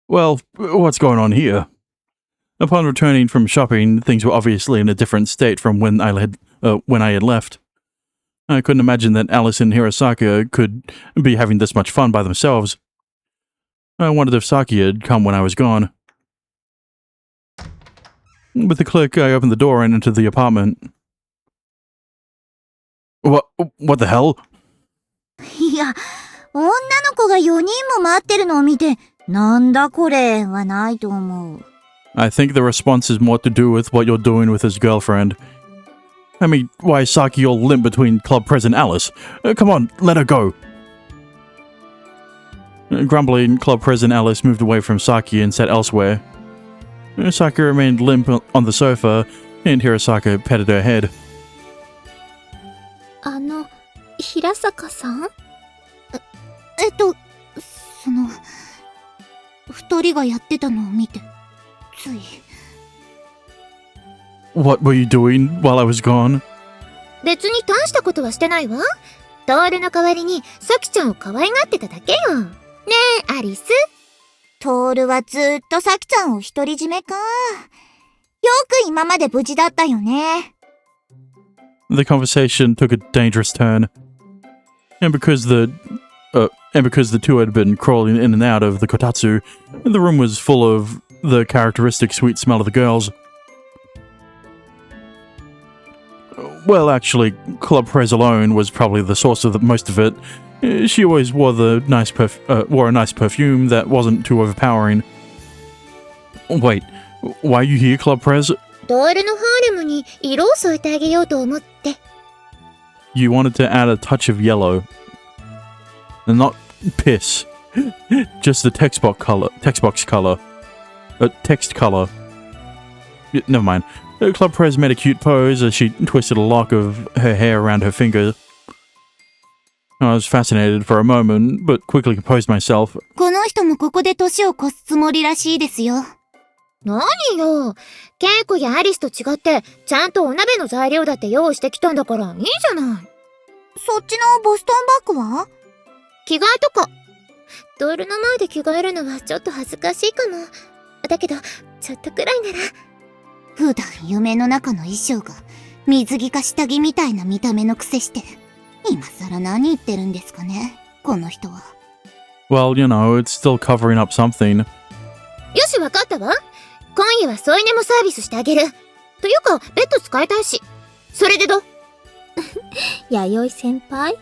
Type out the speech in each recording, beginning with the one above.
Well, what's going on here? Upon returning from shopping, things were obviously in a different state from when I had left. I couldn't imagine that Alice and Hirosaka could be having this much fun by themselves. I wondered if Saki had come when I was gone. With a click, I opened the door and entered the apartment. What the hell? いや、女の子が4人も待ってるのを見て、なんだこれはないと思う。I think the response is more to do with what you're doing with his girlfriend. I mean, why is Saki all limp between Club President Alice? Come on, let her go. Grumbling, Club President Alice moved away from Saki and sat elsewhere. Saki remained limp on the sofa, and Hirosaka petted her head. 平坂さん？二人がやってたのを見て、つい。What were you doing while I was gone? 別に大したことはしてないわ。トールの代わりにサキちゃんを可愛がってただけよ。ねえ、アリス。トールはずっとサキちゃんを独り占めか。よく今まで無事だったよね。The conversation took a dangerous turn. And because the two had been crawling in and out of the kotatsu, the room was full of the characteristic sweet smell of the girls. Well, actually, Club Prez alone was probably the source of most of it. She always wore a nice perfume that wasn't too overpowering. Wait, why are you here, Club Prez? トールのハーレムに色を添えてあげようと思って。You wanted to add a touch of yellow. And not piss. Just the text box color. Text color. Never mind. Club Prez made a cute pose as she twisted a lock of her hair around her finger. I was fascinated for a moment, but quickly composed myself. この人もここで年を越すつもりらしいですよ。何よ。ケイコやアリスと違って、ちゃんとお鍋の材料だって用意してきたんだからいいじゃない。そっちのボストンバッグは？着替えとか。トールの前で着替えるのはちょっと恥ずかしいかも。だけど、ちょっとくらいなら。普段夢の中の衣装が水着か下着みたいな見た目のくせして、今更何言ってるんですかね、この人は。Well, you know, it's still covering up something. よし、わかったわ。今夜は添い寝もサービスしてあげる。というか、ベッド使いたいし。それでど？弥生先輩、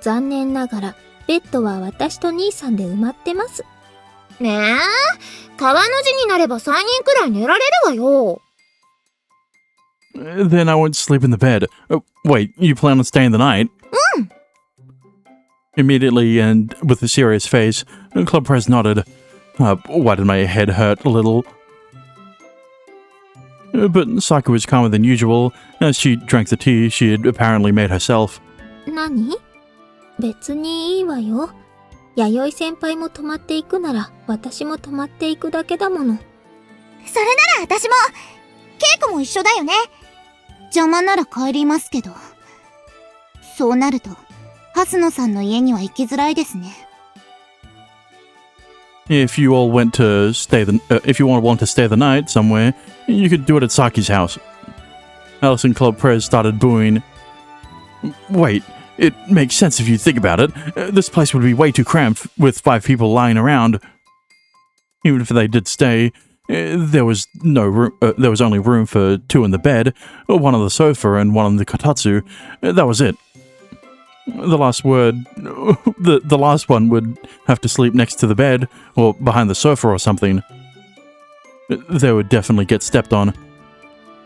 残念ながらベッドは私と兄さんで埋まってます。ねえ、川の字になれば3人くらい寝られるわよ。Then I won't sleep in the bed. Wait, you plan on staying the night? Immediately, and with a serious face, Club Prez nodded. Why did my head hurt a little? But Saki was calmer than usual, as she drank the tea she had apparently made herself. 何？別にいいわよ。弥生先輩も泊まっていくなら、私も泊まっていくだけだもの。それなら私も、ケイコも一緒だよね。邪魔なら帰りますけど。そうなると、蓮野さんの家には行きづらいですね。If you all want to stay the night somewhere, you could do it at Saki's house. Alice and Club Prez started booing. Wait, it makes sense if you think about it. This place would be way too cramped with 5 people lying around. Even if they did stay, there was only room for 2 in the bed, 1 on the sofa and 1 on the kotatsu. That was it. The last one would have to sleep next to the bed, or behind the sofa or something. They would definitely get stepped on.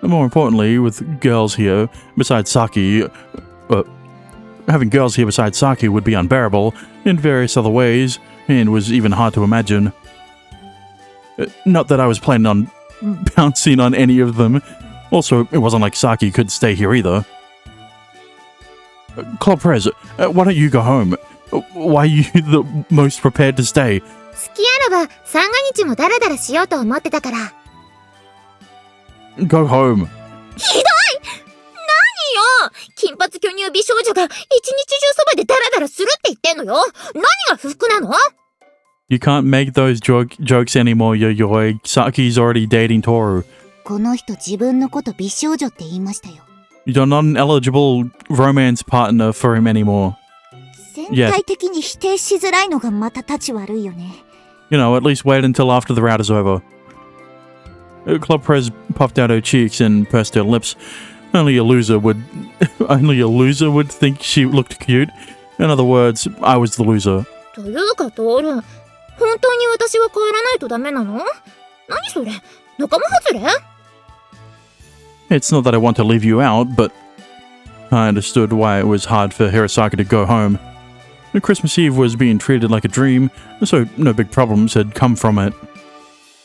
More importantly, with girls here besides Saki, having girls here besides Saki would be unbearable in various other ways, and was even hard to imagine. Not that I was planning on pouncing on any of them. Also, it wasn't like Saki could stay here either. Club Prez, why don't you go home? Why are you the most prepared to stay? 好きあらば三が日もダラダラしようと思ってたから。Go home. ひどい！何よ！金髪巨乳美少女が一日中そばでダラダラするって言ってんのよ！何が不服なの？ You can't make those jokes anymore, Yoyoi. Saki's already dating Toru. この人自分のこと美少女って言いましたよ。You're not an eligible romance partner for him anymore. 全体的に否定しづらいのがまた立ち悪いよね。You know, at least wait until after the route is over. Club Prez puffed out her cheeks and pursed her lips. Only a loser would think she looked cute. In other words, I was the loser. というかトール、本当に私は帰らないとダメなの？何それ？仲間外れ？ It's not that I want to leave you out, but I understood why it was hard for Hirosaki to go home. Christmas Eve was being treated like a dream, so no big problems had come from it.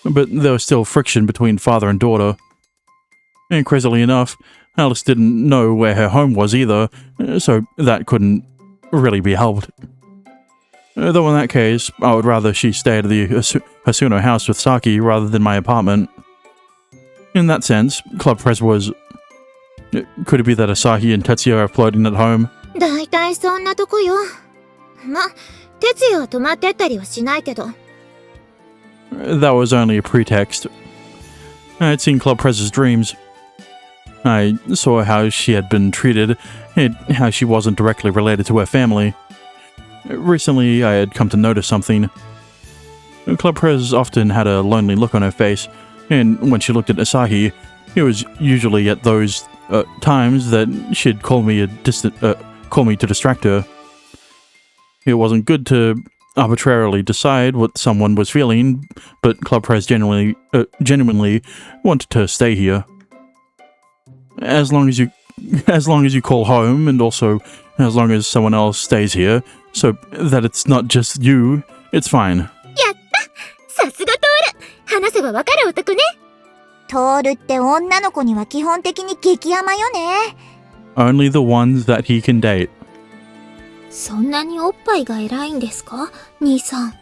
But there was still friction between father and daughter. And crazily enough, Alice didn't know where her home was either, so that couldn't really be helped. Though in that case, I would rather she stay at the Hasuno house with Saki rather than my apartment. In that sense, Club Prez was... Could it be that Asahi and Tetsuya are floating at home? だいたいそんなとこよ。ま、哲也は泊まってったりはしないけど。That was only a pretext. I had seen Club Prez's dreams. I saw how she had been treated and how she wasn't directly related to her family. Recently, I had come to notice something. Club Prez often had a lonely look on her face, and when she looked at Asahi, it was usually at those times that she'd call me to distract her. It wasn't good to arbitrarily decide what someone was feeling, but Club Prez genuinely wanted to stay here. As long as you call home, and also as long as someone else stays here, so that it's not just you, it's fine. やった！さすがトール！話せばわかる男ね！トールって女の子には基本的に激甘よね。Only the ones that he can date. そんなにおっぱいが偉いんですか、兄さん。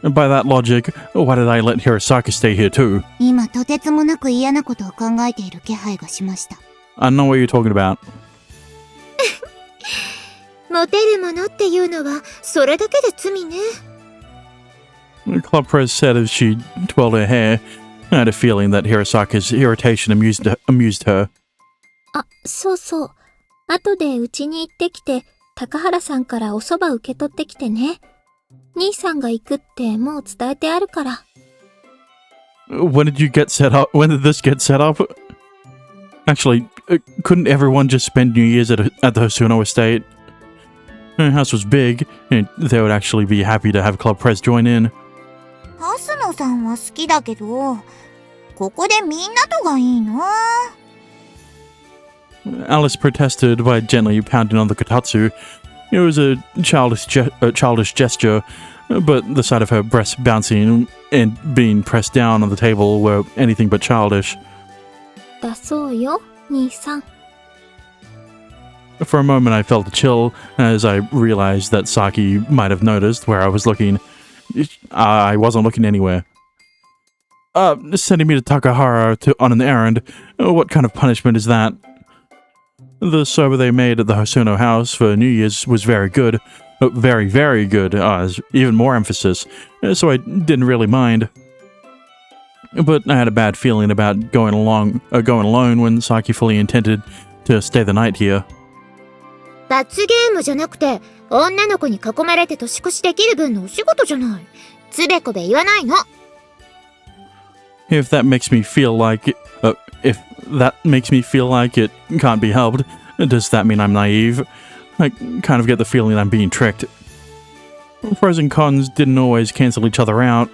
By that logic, why did I let Hirosaki stay here too? 今とてつもなく嫌なことを考えている気配がしました。I know what you're talking about. モテるものっていうのはそれだけで罪ね。Club Prez said as she twirled her hair. I had a feeling that Hirosaki's irritation amused her. あ、そうそう。後でうちに行ってきて、高原さんからお蕎麦受け取ってきてね。兄さんが行くってもう伝えてあるから。When did this get set up? Actually, couldn't everyone just spend New Year's at the Hosuno estate? Her house was big, and they would actually be happy to have Club Prez join in. ハスノさんは好きだけど、ここでみんなとがいいな。Alice protested by gently pounding on the kotatsu. It was a childish gesture, but the sight of her breasts bouncing and being pressed down on the table were anything but childish. だそうよ、兄さん。For a moment I felt a chill as I realized that Saki might have noticed where I was looking. I wasn't looking anywhere. Sending me to Takahara on an errand? What kind of punishment is that? The soba they made at the Hosuno house for New Year's was very good. Very, very good, even more emphasis, so I didn't really mind. But I had a bad feeling about going alone when Saki fully intended to stay the night here. 罰ゲームじゃなくて、女の子に囲まれて年越しできる分のお仕事じゃない。つべこべ言わないの。If that makes me feel like it can't be helped, does that mean I'm naive? I kind of get the feeling I'm being tricked. Pros and cons didn't always cancel each other out.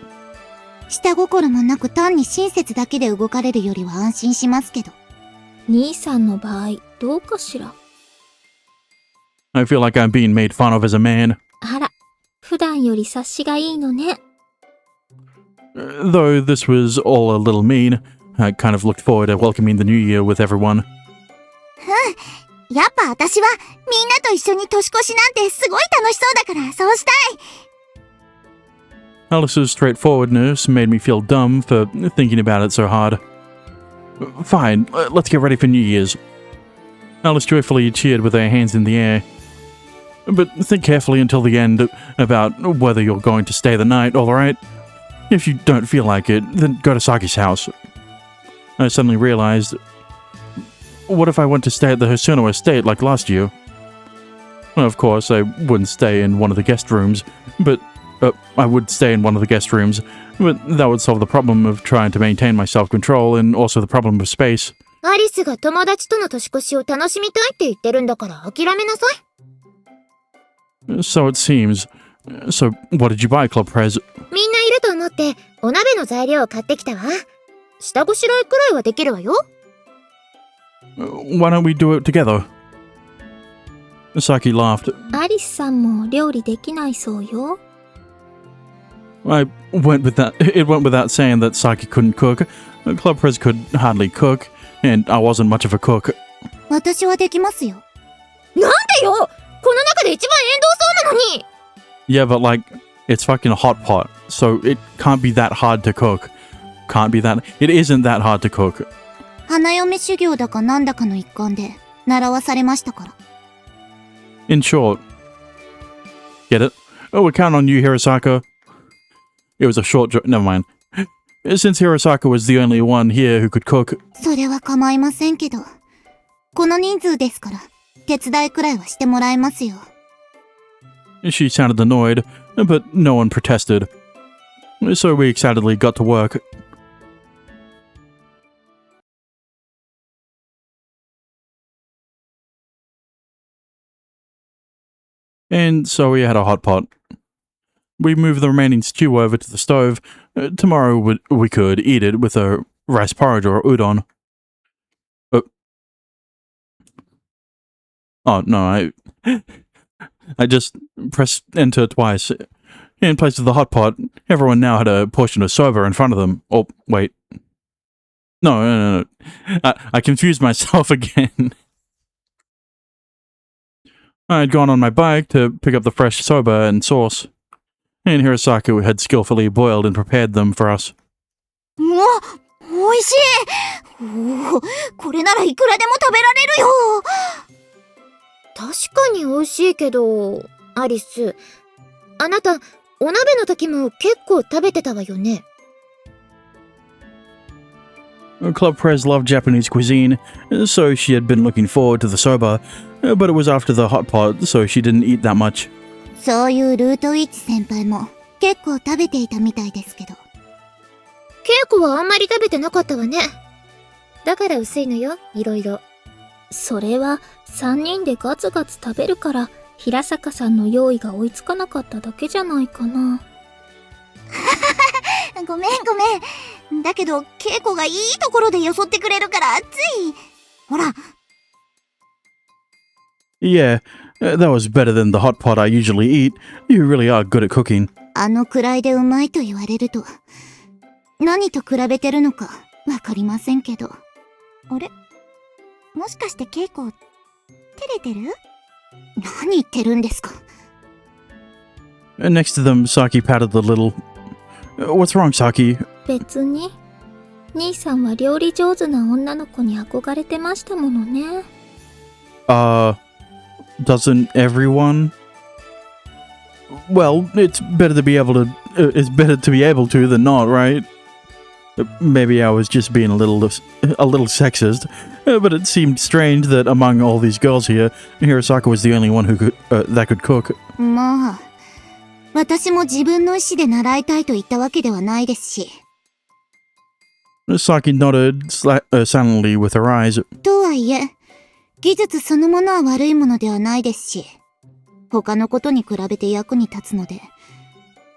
下心もなく単に親切だけで動かれるよりは安心しますけど。兄さんの場合、どうかしら。I feel like I'm being made fun of as a man. あら、普段より察しがいいのね。Though this was all a little mean, I kind of looked forward to welcoming the new year with everyone. やっぱ私はみんなと一緒に年越しなんてすごい楽しそうだからそうしたい。Alice's straightforwardness made me feel dumb for thinking about it so hard. Fine, let's get ready for New Year's. Alice joyfully cheered with her hands in the air. But think carefully until the end about whether you're going to stay the night, alright? If you don't feel like it, then go to Saki's house. I suddenly realized, what if I went to stay at the Hosono estate like last year? Well, of course, I wouldn't stay in one of the guest rooms, but I would stay in one of the guest rooms, but that would solve the problem of trying to maintain my self-control and also the problem of space. アリスが友達との年越しを楽しみたいって言ってるんだから諦めなさい。So it seems. So, what did you buy, Club Prez? みんないると思ってお鍋の材料を買ってきたわ。下ごしらえくらいはできるわよ。Why don't we do it together? Saki laughed. アリスさんも料理できないそうよ。It went without saying that Saki couldn't cook. Club Prez could hardly cook, and I wasn't much of a cook. 私はできますよ。なんでよ、この中で一番縁遠そうなのに。 Yeah, but like, it's fucking a hot pot, so it can't be that hard to cook. It isn't that hard to cook. 花嫁修行だかなんだかの一環で習わされましたから。In short. Get it? Oh, we count on you, Hirosaka. It was a short joke. Never mind. Since Hirosaka was the only one here who could cook. それは構いませんけど、この人数ですから、手伝いくらいはしてもらえますよ。She sounded annoyed, but no one protested. So we excitedly got to work. And so we had a hot pot. We moved the remaining stew over to the stove. Tomorrow we could eat it with a rice porridge or udon. Oh, no, I just pressed enter twice. In place of the hot pot, everyone now had a portion of soba in front of them. Oh, wait. No. I confused myself again. I had gone on my bike to pick up the fresh soba and sauce, and Hirosaka had skillfully boiled and prepared them for us. おいしい。おー、これならいくらでも食べられるよ。確かに美味しいけど、アリス、あなたお鍋の時も結構食べてたわよね。Club Prez loved Japanese cuisine, so she had been looking forward to the soba, but it was after the hot pot, so she didn't eat that much. そういうルートウィッチ先輩も結構食べていたみたいですけど。稽古はあんまり食べてなかったわね。だから薄いのよ、いろいろ。それは3人でガツガツ食べるから平坂さんの用意が追いつかなかっただけじゃないかな。ごめん。だけど、稽古がいいところでよそってくれるから、つい。ほら。Yeah, that was better than the hot pot I usually eat. You really are good at cooking. あのくらいでうまいと言われると、何と比べてるのかわかりませんけど。あれ？もしかして稽古、照れてる？何言ってるんですか？ Next to them, Saki patted the little... What's wrong, Saki? 別に。兄さんは料理上手な女の子に憧れてましたものね。Doesn't everyone? Well, it's better to be able to than not, right? Maybe I was just being a little sexist, but it seemed strange that among all these girls here, Hirosaka was the only one that could cook. まあ、私も自分の意思で習いたいと言ったわけではないですし。Saki nodded silently with her eyes. とはいえ、技術そのものは悪いものではないですし、他のことに比べて役に立つので、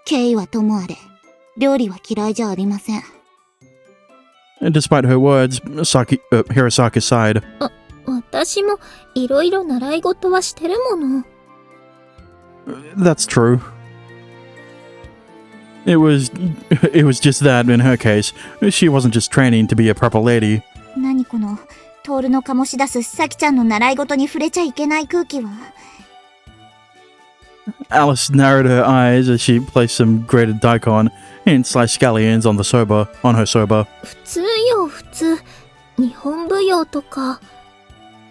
敬意はともあれ、料理は嫌いじゃありません。Despite her words, Hirosaka sighed. 私もいろいろ習い事はしてるもの。That's true. It was just that in her case. She wasn't just training to be a proper lady. 何この、トールの醸し出すサキちゃんの習い事に触れちゃいけない空気は。Alice narrowed her eyes as she placed some grated daikon and sliced scallions on her soba. 普通よ、普通。日本舞踊とか。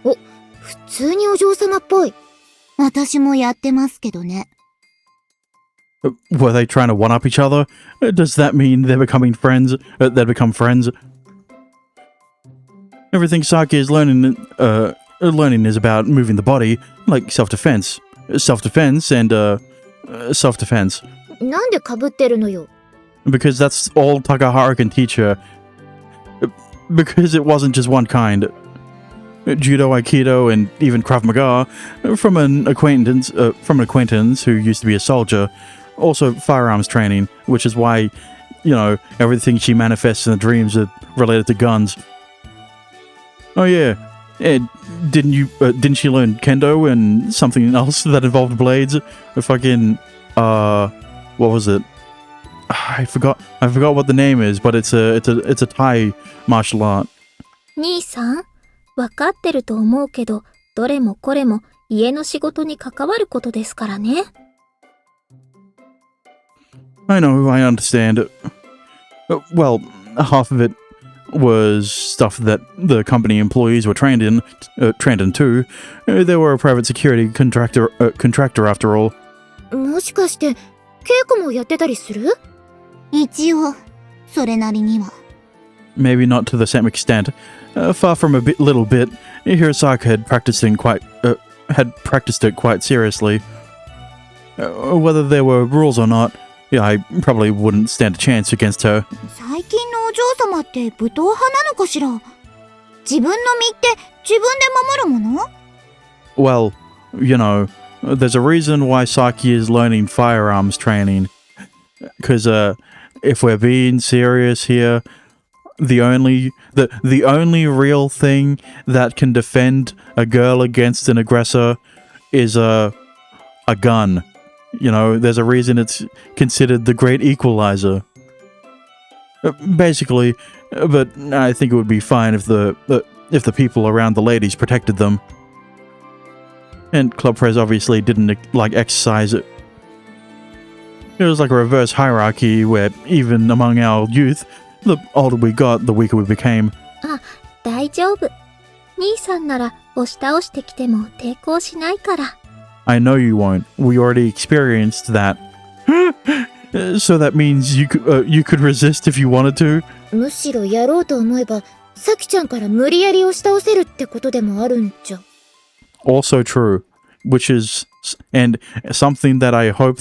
お、普通にお嬢様っぽい。私もやってますけどね。Were they trying to one-up each other? Does that mean they're becoming friends? They'd become friends? Everything Saki is learning is about moving the body, like self-defense. Self-defense and, self-defense. なんで被ってるのよ。 Because that's all Takahara can teach her. Because it wasn't just one kind. Judo, Aikido, and even Krav Maga from an acquaintance who used to be a soldier. Also firearms training, which is why, you know, everything she manifests in the dreams are related to guns. Oh yeah, didn't she learn kendo and something else that involved blades? Fucking, what was it? I forgot what the name is, but it's a Thai martial art. 兄さん、わかってると思うけど、どれもこれも家の仕事に関わることですからね。I know, I understand. Well, half of it was stuff that the company employees were trained in too. They were a private security contractor after all. もしかして、稽古もやってたりする？一応、それなりには。Maybe not to the same extent. Far from little bit, Hirosaka had practiced it quite seriously. Whether there were rules or not, yeah, I probably wouldn't stand a chance against her. 最近のお嬢様って武闘派なのかしら？自分の身って自分で守るもの？ Well, you know, there's a reason why Saki is learning firearms training. Because, if we're being serious here, the only real thing that can defend a girl against an aggressor is a gun. You know, there's a reason it's considered the great equalizer. Basically, but I think it would be fine if the people around the ladies protected them. And Club Prez obviously didn't exercise it. It was like a reverse hierarchy where even among our youth, the older we got, the weaker we became. あ、大丈夫。兄さんなら押し倒してきても抵抗しないから。I know you won't. We already experienced that. So that means you could resist if you wanted to? むしろやろうと思えば、さきちゃんから無理やり押し倒せるってことでもあるんじゃ。Also true, which is something that I hope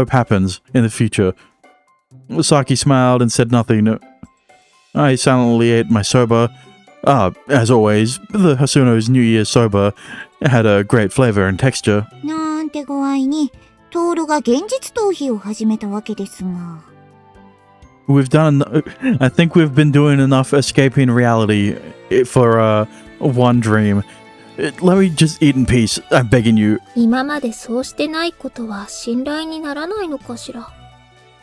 happens in the future. Saki smiled and said nothing. I silently ate my soba. As always, the Hasuno's New Year's soba had a great flavor and texture. なんて具合に、トールが現実逃避を始めたわけですが。I think we've been doing enough escaping reality for one dream. Let me just eat in peace. I'm begging you. 今までそうしてないことは信頼にならないのかしら。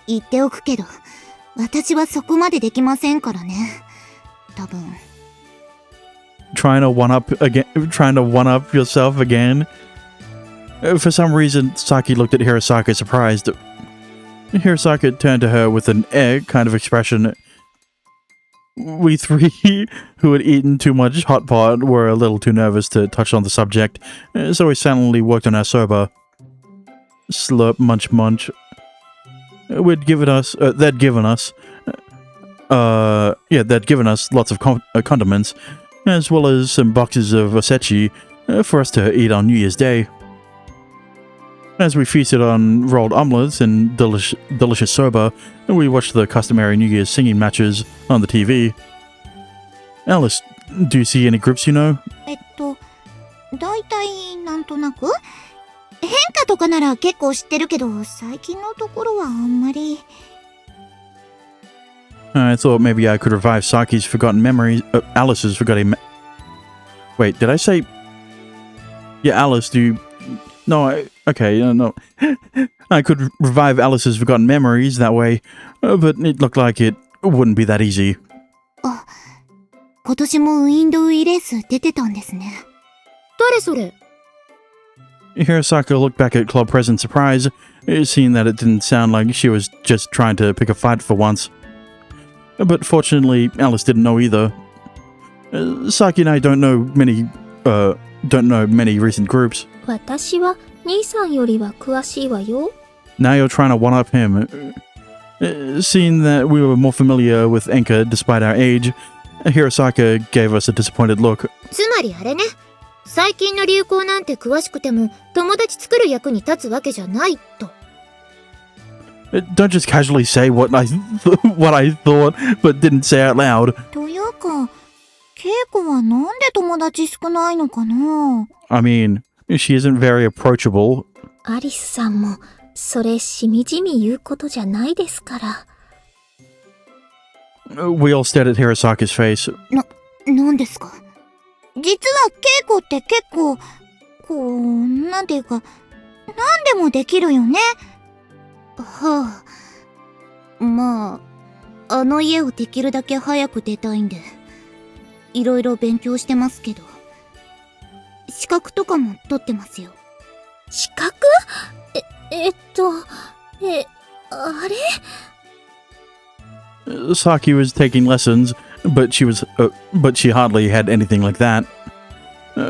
言っておくけど、私はそこまでできませんからね。多分。Trying to one up yourself again? For some reason, Saki looked at Hirosaka surprised. Hirosaka turned to her with an kind of expression. We three, who had eaten too much hot pot, were a little too nervous to touch on the subject, so we silently worked on our soba. Slurp, munch, munch. They'd given us lots of condiments, as well as some boxes of osechi for us to eat on New Year's Day. As we feasted on rolled omelets and delicious soba, we watched the customary New Year's singing matches on the TV. Alice, do you see any groups you know? だいたいなんとなく変化とかなら結構知ってるけど、最近のところはあんまり。I thought maybe I could revive Saki's forgotten memories. Alice's forgotten. Wait, did I say? Yeah, Alice. Do you? No, no. I could revive Alice's forgotten memories that way, but it looked like it wouldn't be that easy. あ、今年もウィンドウイレース出てたんですね。誰それ？ Hirosaka looked back at Club Prez in surprise, seeing that it didn't sound like she was just trying to pick a fight for once. But fortunately, Alice didn't know either. Saki and I don't know many don't know many recent groups. 私は兄さんよりは詳しいわよ。Now you're trying to one-up him. Seeing that we were more familiar with Enka despite our age, Hirosaka gave us a disappointed look. つまりあれね。最近の流行なんて詳しくても友達作る役に立つわけじゃないと。Don't just casually say what I thought, but didn't say out loud. というか、ケイコはなんで友達少ないのかな？ I mean, she isn't very approachable. アリスさんも、それしみじみ言うことじゃないですから。We all stared at Hirosaka's face. なんですか？実はケイコって結構、なんていうか、なんでもできるよね。はあ。まあ、あの家をできるだけ早く出たいんで、いろいろ勉強してますけど、資格とかも取ってますよ。資格？あれ？ Saki was taking lessons, but she hardly had anything like that.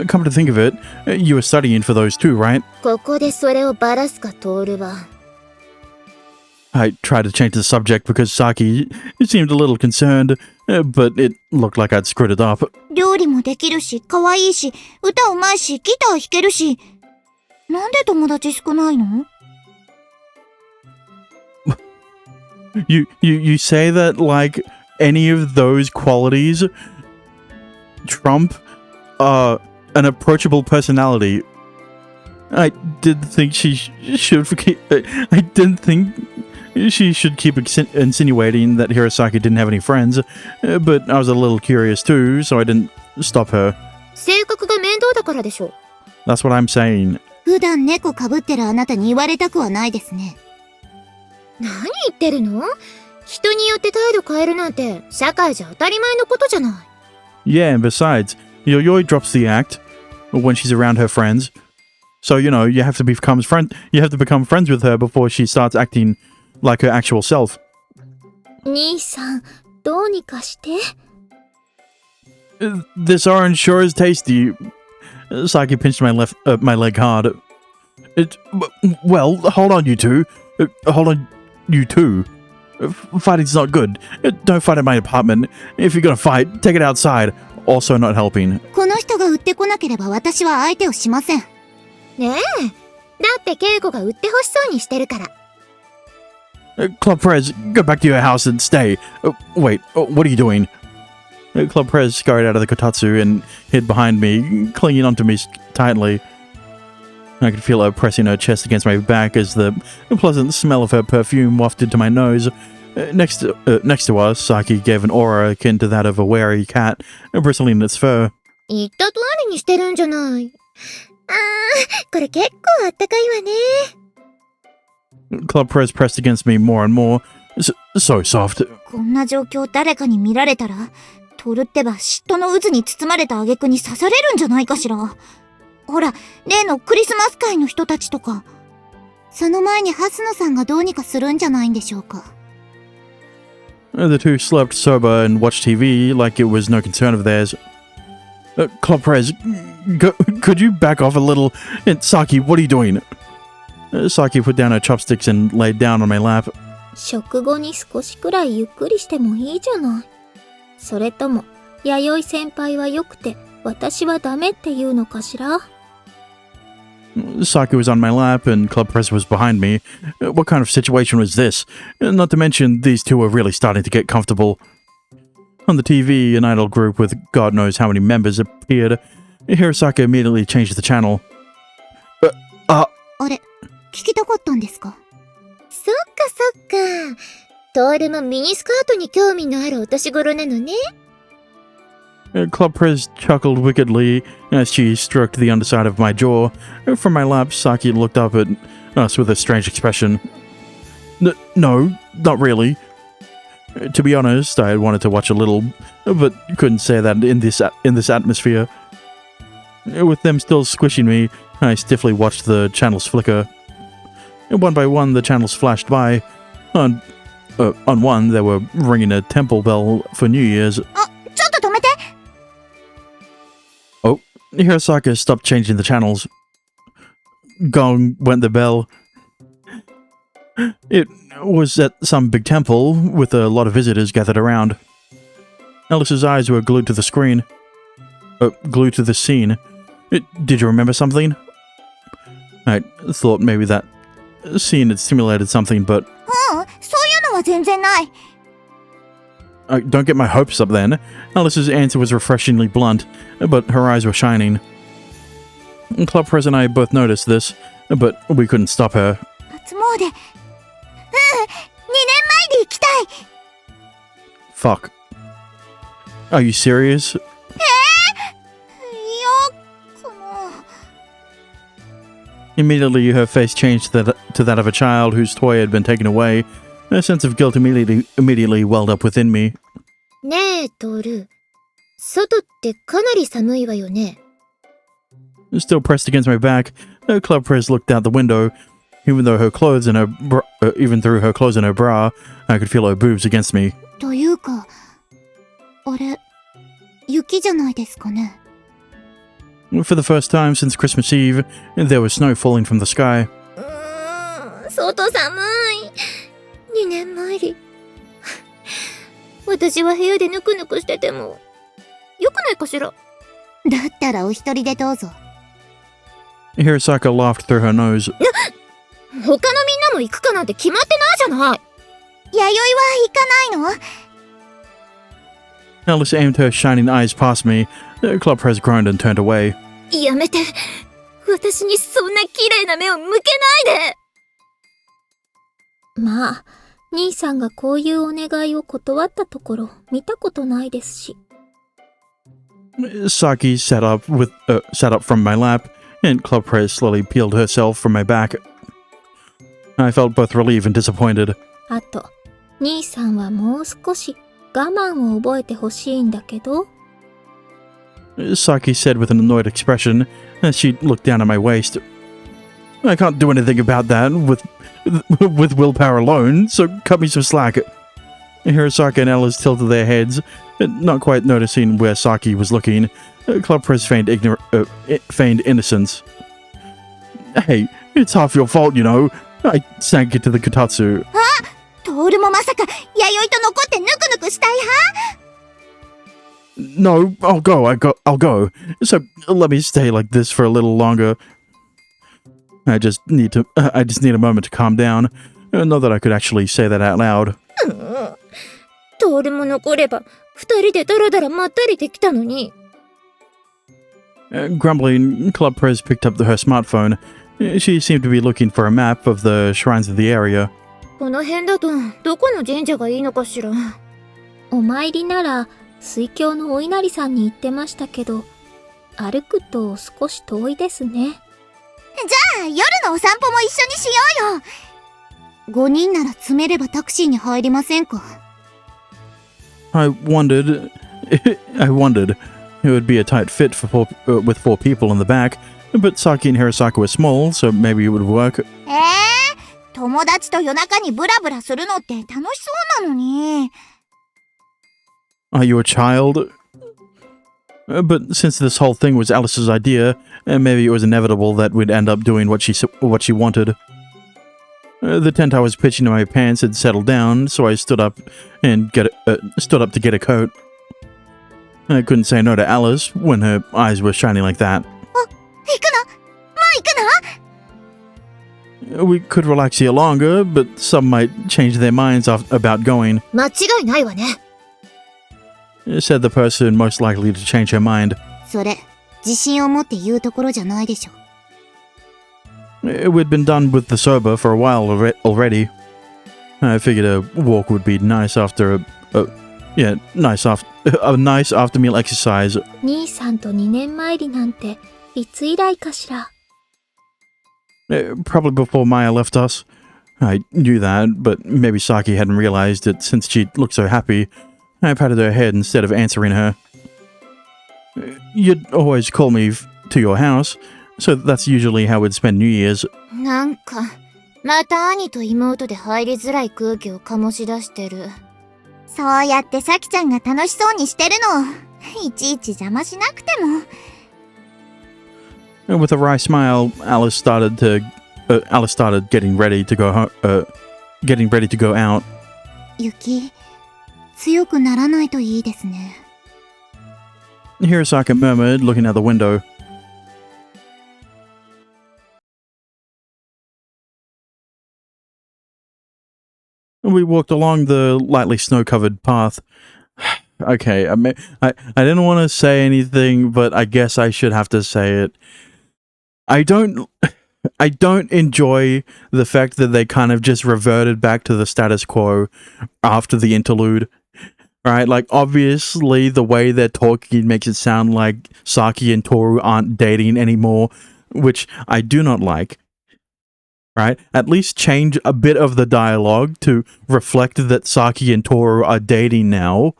Come to think of it, you were studying for those too, right? ここでそれをばらすかトールは。I tried to change the subject because Saki seemed a little concerned, but it looked like I'd screwed it up. 料理もできるし、可愛いし、歌うまいし、ギター弾けるし、なんで友達少ないの？ You say that like any of those qualities trump an approachable personality. I didn't think she should keep insinuating that Hirosaki didn't have any friends, but I was a little curious too, so I didn't stop her. 性格が面倒だからでしょ。 That's what I'm saying. 普段猫かぶってるあなたに言われたくはないですね。何言ってるの？人によって態度変えるなんて社会じゃ当たり前のことじゃない。Yeah, and besides, Yoyoi drops the act when she's around her friends. So, you know, you have to become friends with her before she starts acting like her actual self. 兄さん、どうにかして。This orange sure is tasty. Saki pinched my leg hard. Well, hold on, you two. Hold on, you two. Fighting's not good. Don't fight in my apartment. If you're gonna fight, take it outside. Also not helping. この人が売ってこなければ私は相手をしません。ねえ。だってケイコが売ってほしそうにしてるから。Club Perez, go back to your house and stay. Wait, what are you doing? Club Perez scurried out of the kotatsu and hid behind me, clinging onto me tightly. I could feel her pressing her chest against my back as the pleasant smell of her perfume wafted to my nose. Next to us, Saki gave an aura akin to that of a wary cat, bristling in its fur. 言った通りにしてるんじゃない。これ結構あったかいわね。Club Perez pressed against me more and more. So soft. こんな状況誰かに見られたら、トルってば嫉妬の渦に包まれた挙句に刺されるんじゃないかしら。ほら、例のクリスマス会の人たちとか。その前にハスノさんがどうにかするんじゃないんでしょうか。The two slept sober and watched TV like it was no concern of theirs. Club Perez, could you back off a little? And Saki, what are you doing? Saki put down her chopsticks and laid down on my lap. 食後に少しくらいゆっくりしてもいいじゃない。それとも、弥生先輩は良くて、私はダメって言うのかしら？ Saki was on my lap and Club Perez was behind me. What kind of situation was this? Not to mention, these two were really starting to get comfortable. On the TV, an idol group with God knows how many members appeared. Hirosaka immediately changed the channel. あれ、聞きたかったんですか？そっかそっか。トールもミニスカートに興味のあるお年頃なのね。Club Perez chuckled wickedly as she stroked the underside of my jaw. From my lap, Saki looked up at us with a strange expression. No, not really. To be honest, I had wanted to watch a little, but couldn't say that in this atmosphere. With them still squishing me, I stiffly watched the channels flicker. One by one, the channels flashed by. On one, they were ringing a temple bell for New Year's. ちょっと止めて！ Hirosaka stopped changing the channels. Gong went the bell. It was at some big temple with a lot of visitors gathered around. Alice's eyes were glued to the screen. Glued to the scene. Did you remember something? I thought maybe that scene had stimulated something, but... そういうのは全然ない。 don't get my hopes up then. Alice's answer was refreshingly blunt, but her eyes were shining. Club Press and I both noticed this, but we couldn't stop her. 初詣。2年前に行きたい。 Fuck. Are you serious? いや、この。 Immediately, her face changed to that of a child whose toy had been taken away. A sense of guilt immediately welled up within me. ねえ、トール。外ってかなり寒いわよね。Still pressed against my back, Club Press looked out the window. Even through her clothes and her bra, I could feel her boobs against me. というか、あれ、雪じゃないですかね。 For the first time since Christmas Eve, there was snow falling from the sky. 外寒い。2年前に。私は部屋でぬくぬくしてても、よくないかしら。だったらお一人でどうぞ。 Hirosaka laughed through her nose. 他のみんなも行くかなんて決まってないじゃない。弥生は行かないの？ Alice aimed her shining eyes past me. Club Press groaned and turned away. やめて。私にそんな綺麗な目を向けないで。まあ、兄さんがこういうお願いを断ったところ見たことないですし。Saki sat up from my lap, and Club Press slowly peeled herself from my back. I felt both relieved and disappointed. あと、兄さんはもう少し我慢を覚えてほしいんだけど。Saki said with an annoyed expression as she looked down at my waist. I can't do anything about that with willpower alone, so cut me some slack. Hirosaka and Alice tilted their heads, not quite noticing where Saki was looking. Club Press feigned innocence. Hey, it's half your fault, you know. I sank into the kotatsu. トールもまさか弥生と残ってぬくぬくしたい派？ No, I'll go. So let me stay like this for a little longer. I just need a moment to calm down. Not that I could actually say that out loud. トールも残れば、二人でダラダラまったりできたのに。Grumbling, Club Press picked up her smartphone. She seemed to be looking for a map of the shrines of the area. この辺だと、どこの神社がいいのかしら。お参りなら、水郷のお稲荷さんに行ってましたけど、歩くと少し遠いですね。じゃあ夜のお散歩も一緒にしようよ。5人なら詰めればタクシーに入りませんか？ I wondered it would be a tight fit with 4 people in the back, but Saki and Hirosaka were small, so maybe it would work. 友達と夜中にブラブラするのって楽しそうなのに。 Are you a child? But since this whole thing was Alice's idea, maybe it was inevitable that we'd end up doing what she wanted. The tent I was pitching in my pants had settled down, so I stood up to get a coat. I couldn't say no to Alice when her eyes were shining like that. 行くの？もう行くの？ We could relax here longer, but some might change their minds about going, 間違いないわね。said the person most likely to change her mind. それ、自信を持って言うところじゃないでしょ。We'd been done with the sober for a while already. I figured a walk would be nice after a nice after meal exercise. 兄さんと2年参りなんていつ以来かしら。Probably before Maya left us. I knew that, but maybe Saki hadn't realized it since she looked so happy. I patted her head instead of answering her. You'd always call me to your house, so that's usually how we'd spend New Year's. なんか、また兄と妹で入りづらい空気を醸し出してる。そうやってさきちゃんが楽しそうにしてるのをいちいち邪魔しなくても。And with a wry smile, Alice started getting ready to go out. 雪、強くならないといいですね。Hirosaka murmured, looking out the window. We walked along the lightly snow-covered path. Okay, I didn't want to say anything, but I guess I should have to say it. I don't enjoy the fact that they kind of just reverted back to the status quo after the interlude. Right? Like, obviously, the way they're talking makes it sound like Saki and Toru aren't dating anymore, which I do not like. Right? At least change a bit of the dialogue to reflect that Saki and Toru are dating now.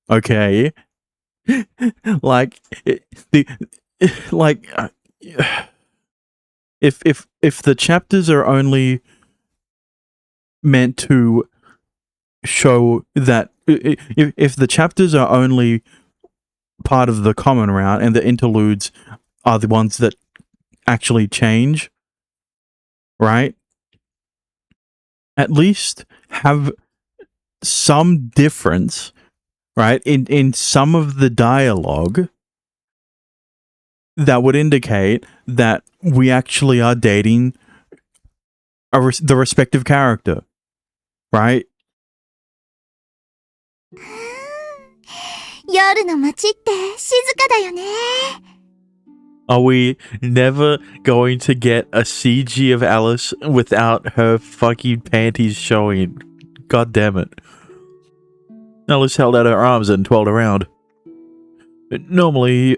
Okay? Like, if the chapters are only meant to show that, if the chapters are only part of the common route and the interludes are the ones that actually change, right? At least have some difference, right, in some of the dialogue that would indicate that we actually are dating the respective character, right? 夜の街って静かだよね。 Are we never going to get a CG of Alice without her fucking panties showing? God damn it. Alice held out her arms and twirled around. Normally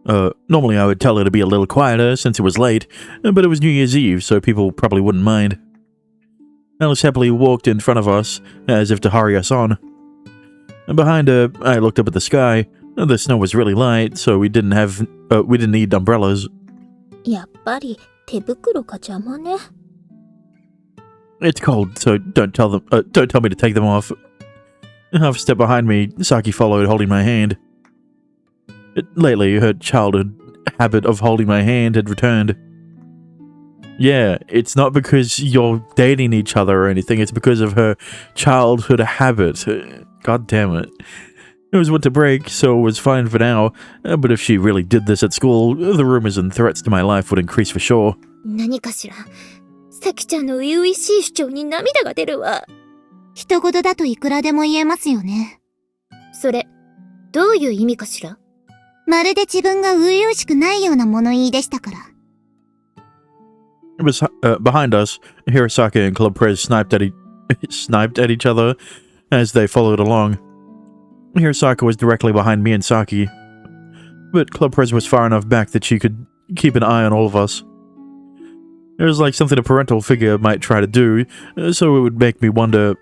I would tell her to be a little quieter since it was late, but it was New Year's Eve, so people probably wouldn't mind. Alice happily walked in front of us, as if to hurry us on. Behind her, I looked up at the sky. The snow was really light, so we didn't need umbrellas. やっぱり手袋が邪魔ね。 It's cold, so don't tell me to take them off. Half a step behind me, Saki followed, holding my hand. Lately, her childhood habit of holding my hand had returned. Yeah, it's not because you're dating each other or anything, it's because of her childhood habit. God damn it. It was winter break, so it was fine for now, but if she really did this at school, the rumors and threats to my life would increase for sure. 何かしら。さきちゃんの初々しい主張に涙が出るわ。人事だといくらでも言えますよね。それ、どういう意味かしら？まるで自分が初々しくないような物言いでしたから。It was behind us. Hirosaka and Club Prez sniped at each other as they followed along. Hirosaka was directly behind me and Saki, but Club Prez was far enough back that she could keep an eye on all of us. It was like something a parental figure might try to do, so it would make me wonder.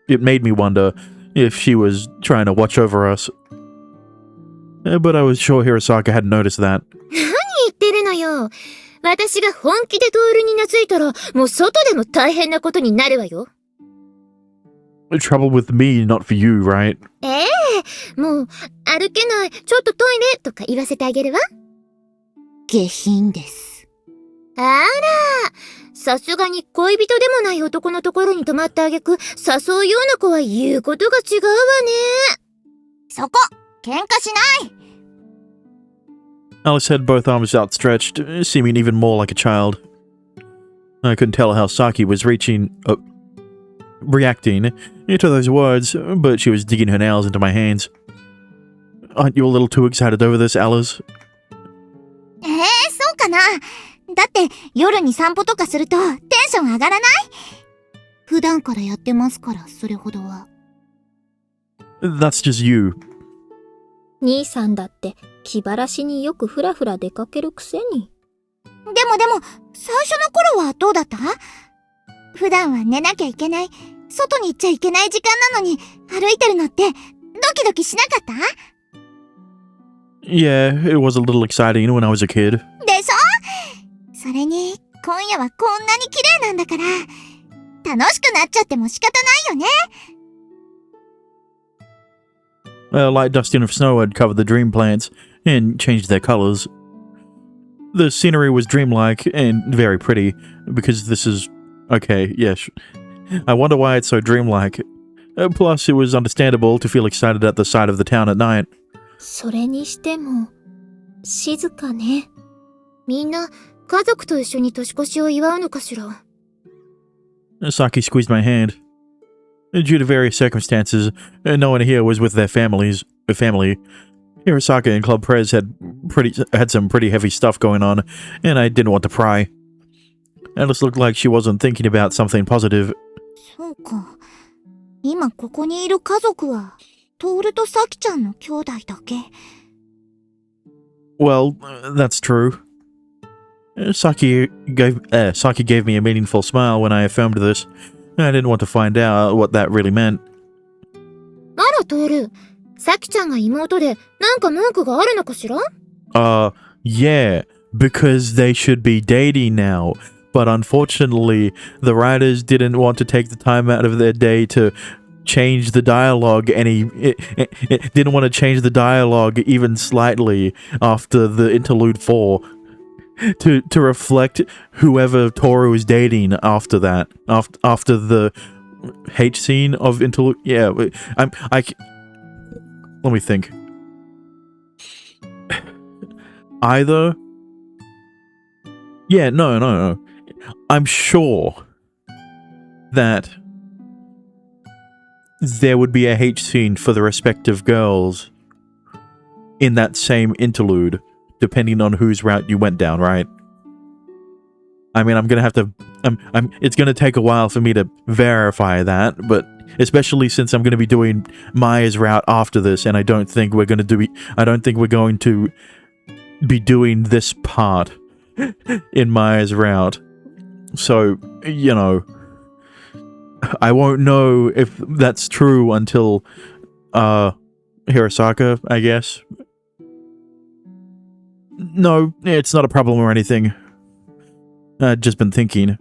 It made me wonder if she was trying to watch over us. But I was sure Hirosaka hadn't noticed that. 何言ってるのよ。私が本気でトールに懐いたら、もう外でも大変なことになるわよ。Trouble with me, not for you, right? もう、歩けない、ちょっとトイレとか言わせてあげるわ。下品です。あら、さすがに恋人でもない男のところに泊まってあげく、誘うような子は言うことが違うわね。そこ、喧嘩しない。Alice had both arms outstretched, seeming even more like a child. I couldn't tell how Saki was reacting to those words, but she was digging her nails into my hands. Aren't you a little too excited over this, Alice? そうかな。だって夜に散歩とかするとテンション上がらない？普段からやってますから、それほどは。That's just you. 兄さんだって気晴らしによくふらふら出かけるくせに。でも、最初の頃はどうだった？普段は寝なきゃいけない、外に行っちゃいけない時間なのに、歩いてるのってドキドキしなかった？ Yeah, it was a little exciting when I was a kid. でしょ？それに、今夜はこんなに綺麗なんだから、楽しくなっちゃっても仕方ないよね。A light dusting of snow had covered the dream plants and changed their colors. The scenery was dreamlike and very pretty, because this is... Okay, yes. I wonder why it's so dreamlike. Plus, it was understandable to feel excited at the sight of the town at night. それにしても、静かね。みんな、家族と一緒に年越しを祝うのかしら。Saki squeezed my hand. Due to various circumstances, no one here was with their family. Hirosaka and Club Prez had some pretty heavy stuff going on, and I didn't want to pry. Alice looked like she wasn't thinking about something positive. そうか。今ここにいる家族は、トールとサキちゃんの兄弟だけ。Well, that's true. Saki gave me a meaningful smile when I affirmed this. I didn't want to find out what that really meant. あら、トール。サキちゃんが妹で、なんか文句があるのかしら？ Yeah, because they should be dating now. But unfortunately, the writers didn't want to take the time out of their day to change the dialogue it didn't want to change the dialogue even slightly after the interlude 4 to reflect whoever Toru is dating after that, after the H scene of interlude. Yeah, let me think. Either... Yeah, no. I'm sure that there would be a H scene for the respective girls in that same interlude, depending on whose route you went down, right? I mean, I'm gonna have to... it's gonna take a while for me to verify that, but especially since I'm gonna be doing Maya's route after this, and I don't think we're going to be doing this part in Maya's route. So, you know, I won't know if that's true until Hirosaka, I guess. No, it's not a problem or anything. I'd just been thinking.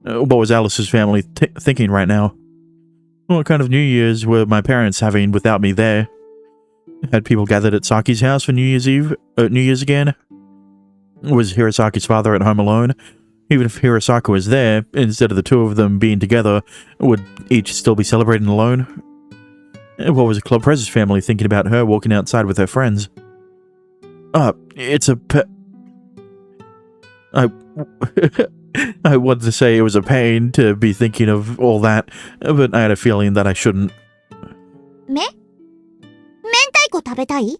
What was Alice's family thinking right now? What kind of New Year's were my parents having without me there? Had people gathered at Saki's house for New Year's Eve? New Year's again? Was Hirosaki's father at home alone? Even if Hirosaka was there, instead of the two of them being together, would each still be celebrating alone? What was Club Prez's family thinking about her walking outside with her friends? It's a I wanted to say it was a pain to be thinking of all that, but I had a feeling that I shouldn't. 明太子食べたい？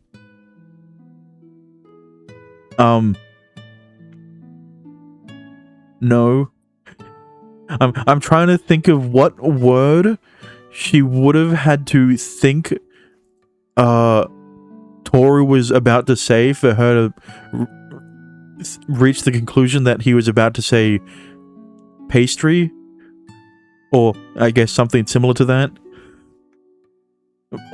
No. I'm trying to think of what word she would have had to think Toru was about to say for her to reach the conclusion that he was about to say pastry, or I guess something similar to that.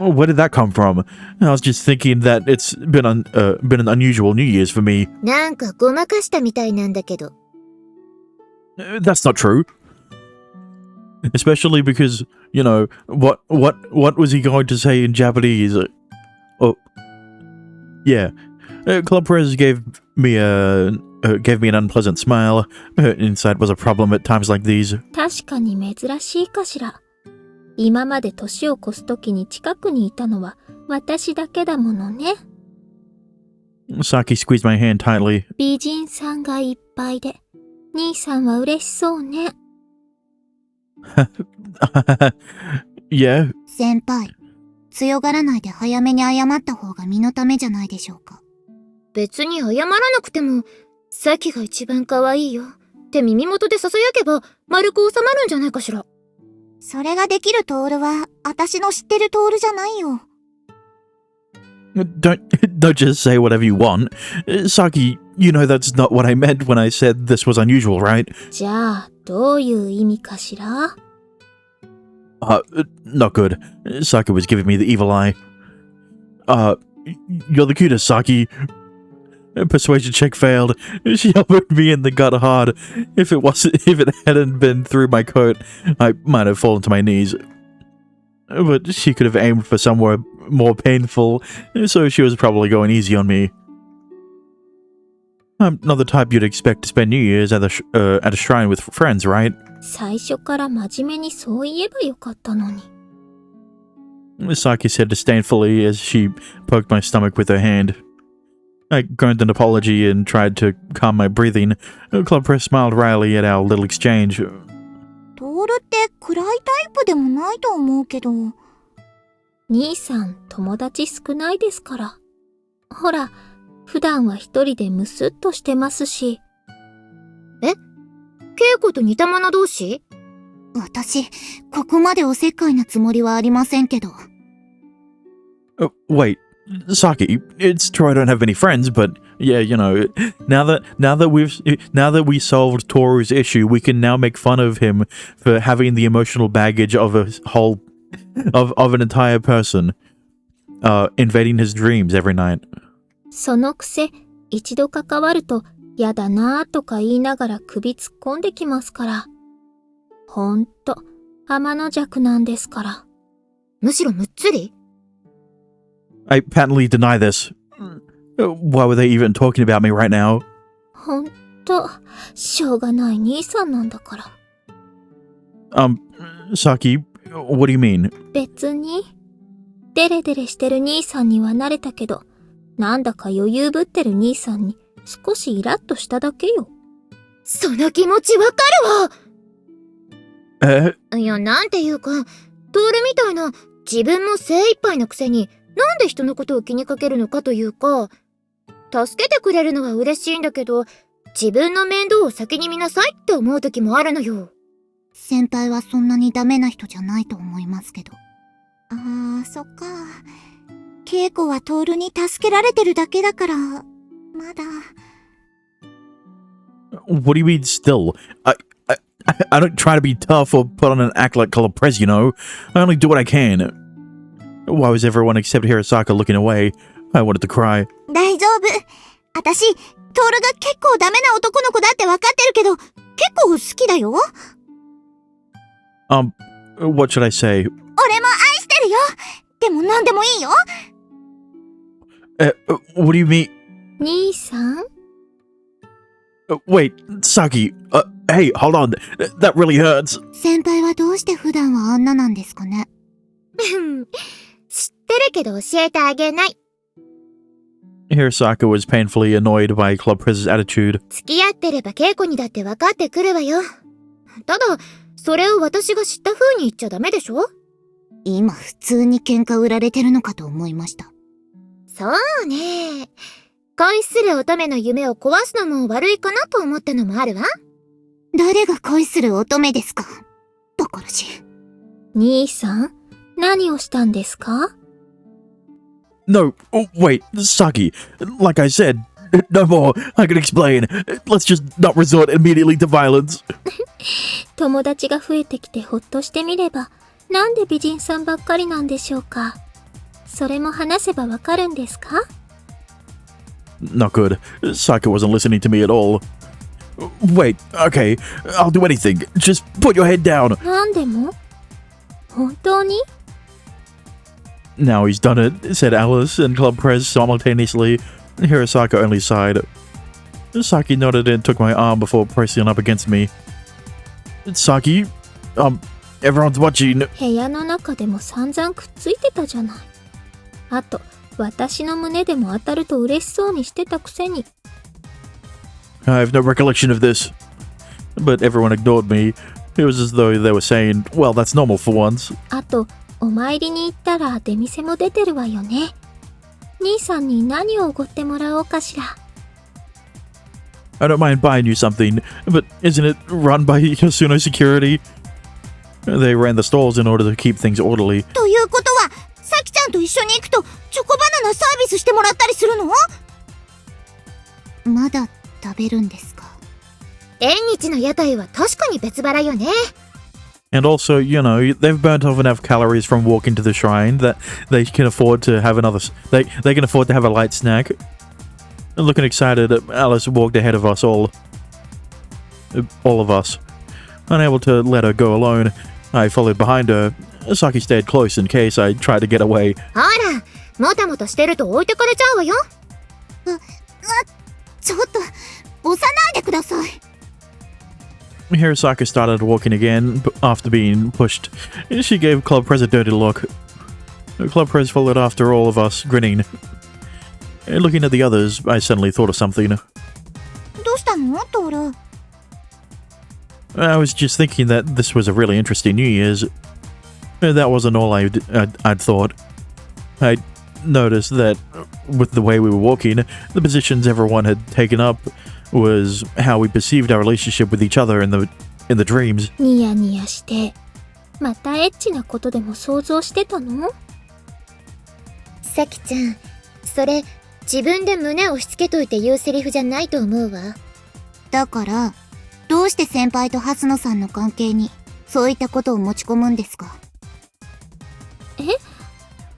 Where did that come from? I was just thinking that it's been an unusual New Year's for me. なんかごまかしたみたいなんだけど。That's not true. Especially because, you know, what was he going to say in Japanese? Oh, yeah. Club Prez gave me an unpleasant smile. Her insight was a problem at times like these. 確かに珍しいかしら。今まで年を越すときに近くにいたのは私だけだものね。Saki squeezed my hand tightly. 美人さんがいっぱいで、兄さんは嬉しそうね。Yeah. 先輩、強がらないで早めに謝った方が身のためじゃないでしょうか。別に謝らなくても、サキが一番可愛いよって耳元で囁けば丸く収まるんじゃないかしら。それができるトールは、私の知ってるトールじゃないよ。Don't just say whatever you want. Saki, you know that's not what I meant when I said this was unusual, right? じゃあ、どういう意味かしら？ Not good. Saki was giving me the evil eye. You're the cutest, Saki. Persuasion check failed. She elbowed me in the gut hard. If it hadn't been through my coat, I might have fallen to my knees. But she could have aimed for somewhere more painful, so she was probably going easy on me. I'm not the type you'd expect to spend New Year's at a shrine with friends, right? 最初から真面目にそう言えばよかったのに。Saki said disdainfully as she poked my stomach with her hand. I groaned an apology and tried to calm my breathing. Club Press smiled wryly at our little exchange. トールって暗いタイプでもないと思うけど。兄さん、友達少ないですから。ほら、普段は一人でムスッとしてますし。稽古と似た者同士？私、ここまでおせっかいなつもりはありませんけど。Wait, Saki, it's true I don't have many friends, but yeah, you know, now that we solved Toru's issue, we can now make fun of him for having the emotional baggage of a whole of an entire person invading his dreams every night. そのくせ、一度関わると、やだなーとか言いながら首突っ込んできますから。ほんと、天の弱なんですから。むしろむっつり？ I patently deny this. Why were they even talking about me right now? ほんと、しょうがない兄さんなんだから。Saki, what do you mean? 別に。デレデレしてる兄さんには慣れたけど、なんだか余裕ぶってる兄さんに少しイラッとしただけよ。その気持ちわかるわ！いや、なんていうか、トールみたいな自分も精一杯なくせに、なんで人のことを気にかけるのかというか、助けてくれるのは嬉しいんだけど、自分の面倒を先に見なさいって思う時もあるのよ。先輩はそんなにダメな人じゃないと思いますけど。そっか。稽古はトールに助けられてるだけだから、まだ。What do you mean still? I don't try to be tough or put on an act like Color Prez, you know? I only do what I can. Why was everyone except Hirosaka looking away? I wanted to cry. 大丈夫。私、トールが結構ダメな男の子だってわかってるけど、結構好きだよ。What should I say? 俺も愛してるよ。でも何でもいいよ。What do you mean? 兄さん？ Wait, Saki. Hey, hold on. That really hurts. 先輩はどうして普段はあんななんですかね。知ってるけど教えてあげない。Hirosaka was painfully annoyed by Club Prez's attitude. 付き合ってれば稽古にだって分かってくるわよ。ただ、それを私が知った風に言っちゃダメでしょ？今普通に喧嘩売られてるのかと思いました。そうね。恋する乙女の夢を壊すのも悪いかなと思ったのもあるわ。誰が恋する乙女ですか？バカらしい。兄さん、何をしたんですか？ No, wait, Saki. Like I said, no more. I can explain. Let's just not resort immediately to violence. 友達が増えてきてほっとしてみれば、なんで美人さんばっかりなんでしょうか。それも話せばわかるんですか？ Not good. Saki wasn't listening to me at all. Wait, okay, I'll do anything. Just put your head down. なんでも？本当に？ Now he's done it, said Alice and Club Prez simultaneously. Hirosaka only sighed. Saki nodded and took my arm before pressing up against me. Saki, everyone's watching. 部屋の中でも散々くっついてたじゃない。あと、私の胸でも当たると嬉しそうにしてたくせに。I have no recollection of this. But everyone ignored me. It was as though they were saying, well, that's normal for once. あと、お参りに行ったら出店も出てるわよね。兄さんに何をおごってもらおうかしら。I don't mind buying you something, but isn't it run by Yasuno Security? They ran the stalls in order to keep things orderly. ということは、さきちゃんと一緒に行くとチョコバナナサービスしてもらったりするの？まだ食べるんですか？縁日の屋台は確かに別腹よね。And also, you know, they've burnt off enough calories from walking to the shrine that they can afford to have another. They can afford to have a light snack. Looking excited, Alice walked ahead of us all of us. Unable to let her go alone, I followed behind her. Saki stayed close in case I tried to get away. ほら、もたもたしてると置いてかれちゃうわよ。ちょっと、押さないでください。 Hirosaka started walking again after being pushed. She gave Club Prez a dirty look. Club Prez followed after all of us, grinning. Looking at the others, I suddenly thought of something. どうしたのトール。 I was just thinking that this was a really interesting New Year's. That wasn't all I'd thought. I noticed that with the way we were walking, the positions everyone had taken up was how we perceived our relationship with each other in the dreams. ニヤニヤして、またエッチなことでも想像してたの？さきちゃん、それ自分で胸を押し付けといて言うセリフじゃないと思うわ。だから、どうして先輩と蓮野さんの関係に、そういったことを持ち込むんですか？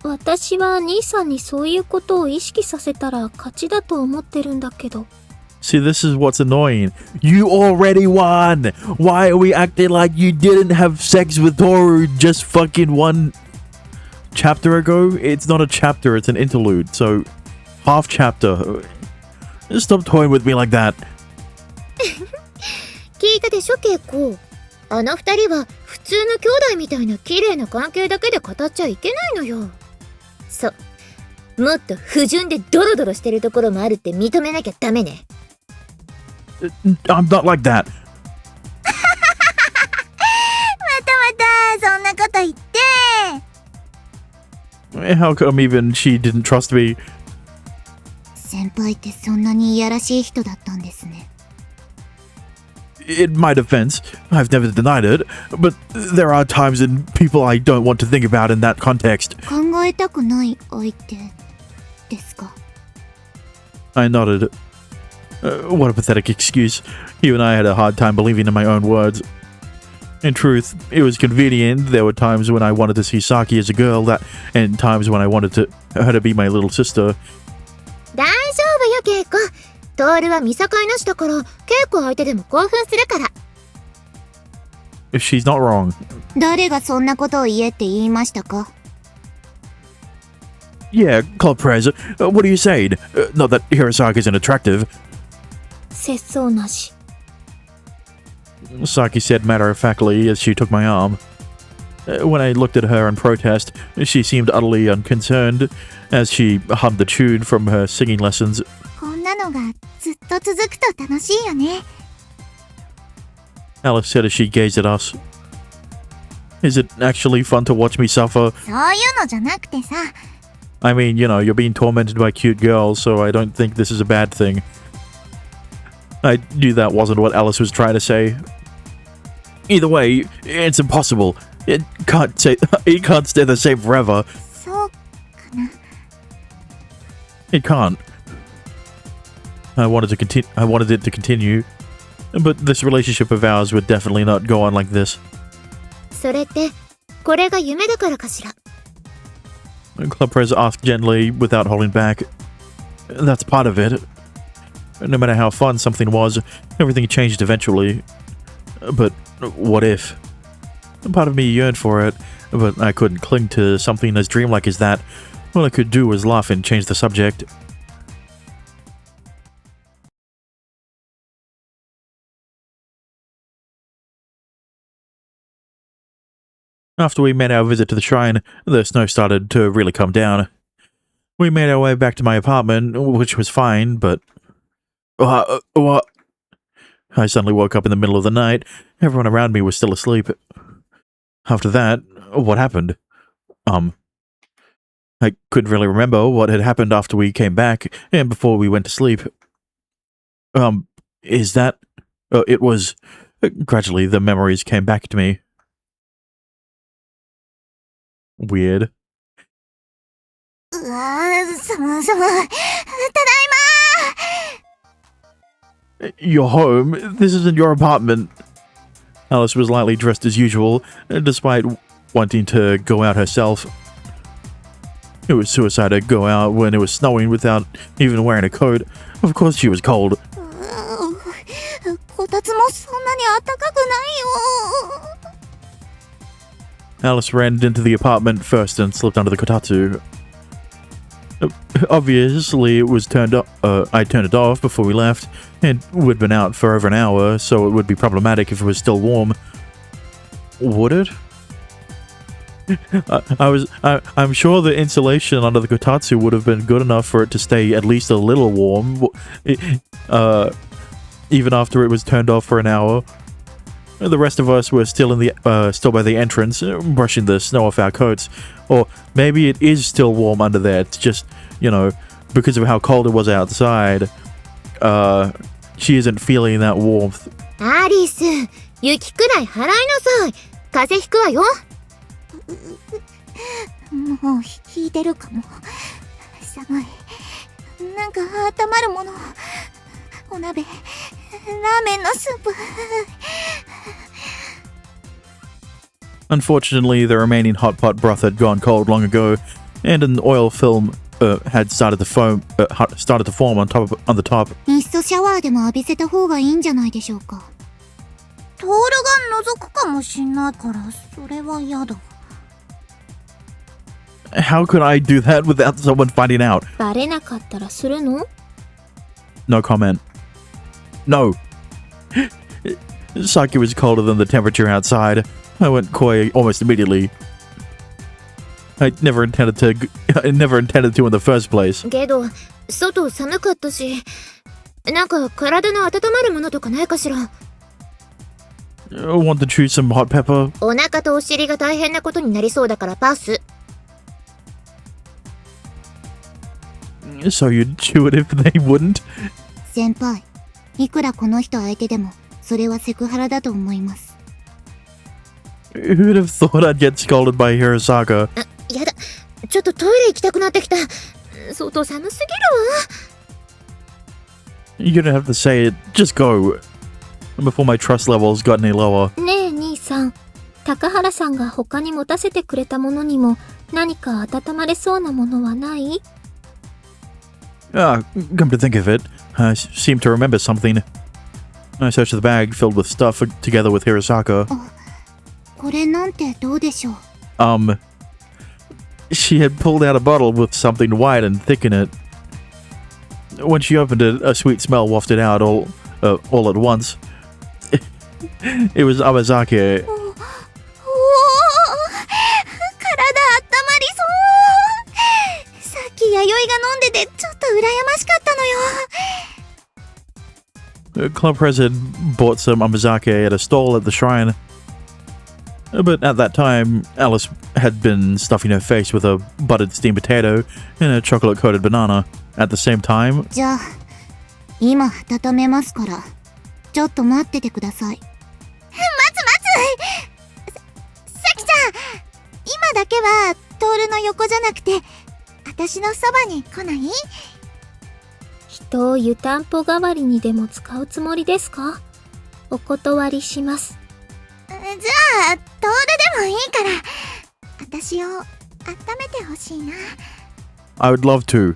私は兄さんにそういうことを意識させたら勝ちだと思ってるんだけど。See, this is what's annoying. You already won! Why are we acting like you didn't have sex with Toru just fucking one chapter ago? It's not a chapter, it's an interlude, so half chapter. Just stop toying with me like that. 聞いたでしょ、ケイコ。あの二人は普通の兄弟みたいな綺麗な関係だけで語っちゃいけないのよ。そう。もっと不純でドロドロしてるところもあるって認めなきゃダメね。I'm not like that. またまた、そんなこと言って。 How come even she didn't trust me? 先輩ってそんなにいやらしい人だったんですね。In my defense, I've never denied it, but there are times in people I don't want to think about in that context. 考えたくない相手ですか？ I nodded. What a pathetic excuse. Even I had a hard time believing in my own words. In truth, it was convenient. There were times when I wanted to see Saki as a girl, and times when I wanted her to be my little sister. 大丈夫よ、ケイコ。トールは見境なしだから、ケイコ相手でも興奮するから。If she's not wrong. 誰がそんなことを言えって言いましたか？ Yeah, Club Prez, what are you saying? Not that Hirosaka isn't attractive. 節操なし。Saki said matter-of-factly as she took my arm. When I looked at her in protest, she seemed utterly unconcerned as she hummed the tune from her singing lessons. こんなのがずっと続くと楽しいよね。 Alice said as she gazed at us. Is it actually fun to watch me suffer? そういうのじゃなくてさ。I mean, you know, you're being tormented by cute girls, so I don't think this is a bad thing. I knew that wasn't what Alice was trying to say. Either way, it's impossible. It can't stay the same forever. そうかな。 It can't. I wanted it to continue, but this relationship of ours would definitely not go on like this. それって、これが夢だからかしら。Club Prez asked gently, without holding back. That's part of it. No matter how fun something was, everything changed eventually. But what if? Part of me yearned for it, but I couldn't cling to something as dreamlike as that. All I could do was laugh and change the subject. After we made our visit to the shrine, the snow started to really come down. We made our way back to my apartment, which was fine, but... What? I suddenly woke up in the middle of the night. Everyone around me was still asleep. After that, what happened? I couldn't really remember what had happened after we came back and before we went to sleep. Is that... it was... Gradually, the memories came back to me. Weird. ただいま You're home. This isn't your apartment. Alice was lightly dressed as usual, despite wanting to go out herself. It was suicide to go out when it was snowing without even wearing a coat. Of course she was cold. こたつもそんなに暖かくないよ。 Alice ran into the apartment first and slipped under the kotatsu. Obviously, it was turned up. I turned it off before we left, and we'd been out for over an hour, so it would be problematic if it was still warm. Would it? I'm sure the insulation under the kotatsu would have been good enough for it to stay at least a little warm, even after it was turned off for an hour. The rest of us were still still by the entrance, brushing the snow off our coats. Or maybe it is still warm under there. It's just, because of how cold it was outside, she isn't feeling that warmth. アリス、雪くらい払いなさい。風邪ひくわよ。もう引いてるかも。寒い。なんか温まるもの。お鍋、ラーメンのスープ。Unfortunately, the remaining hot pot broth had gone cold long ago, and an oil film had started to form on the top. いっそシャワーでも浴びせた方がいいんじゃないでしょうか。トールが覗くかもしんないから、それは嫌だ。How could I do that without someone finding out? バレなかったらするの？ No comment. No. Sake was colder than the temperature outside. I went coy almost immediately. I never intended to in the first place. けど、外寒かったし、なんか体の温まるものとかないかしら。Want to choose some hot pepper? お腹とお尻が大変なことになりそうだからパス。So you'd chew it if they wouldn't? 先輩、いくらこの人相手でも、それはセクハラだと思います。Who'd have thought I'd get scolded by Hirosaka? やだ、ちょっとトイレ行きたくなってきた。外寒すぎるわ。You don't have to say it. Just go. Before my trust levels got any lower. ねえ兄さん、高原さんが他に持たせてくれたものにも何か温まれそうなものはない？ Come to think of it, I seem to remember something. I searched the bag filled with stuff together with Hirosaka. これなんてどうでしょう。She had pulled out a bottle with something white and thick in it. When she opened it, a sweet smell wafted out all at once. It was Amazake. おお、体温まりそう。さっき弥生が飲んでてちょっと羨ましかったのよ。Club President bought some Amazake at a stall at the shrine. But at that time, Alice had been stuffing her face with a buttered steamed potato and a chocolate-coated banana. At the same time... じゃあ、今温めますから、ちょっと待っててください。待つ！さきちゃん、今だけはトールの横じゃなくて、私のそばに来ない？人を湯たんぽ代わりにでも使うつもりですか？お断りします。じゃあ、トールでもいいから、私を温めてほしいな。I would love to,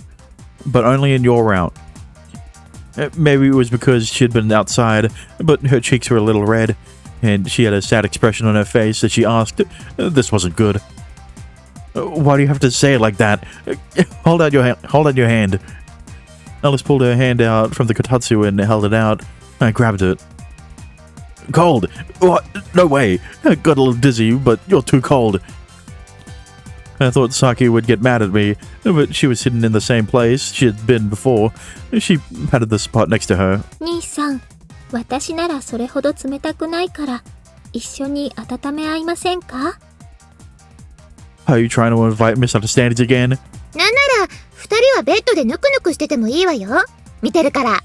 but only in your route. Maybe it was because she had been outside, but her cheeks were a little red, and she had a sad expression on her face that she asked. This wasn't good. Why do you have to say it like that? Hold out your hand. Alice pulled her hand out from the kotatsu and held it out. I grabbed it. Cold? What? No way. I got a little dizzy, but you're too cold. I thought Saki would get mad at me, but she was hidden in the same place she had been before. She patted the spot next to her. 兄さん、私ならそれほど冷たくないから、一緒に温め合いませんか？ Are you trying to invite misunderstandings again? なんなら、二人はベッドでぬくぬくしててもいいわよ。見てるから。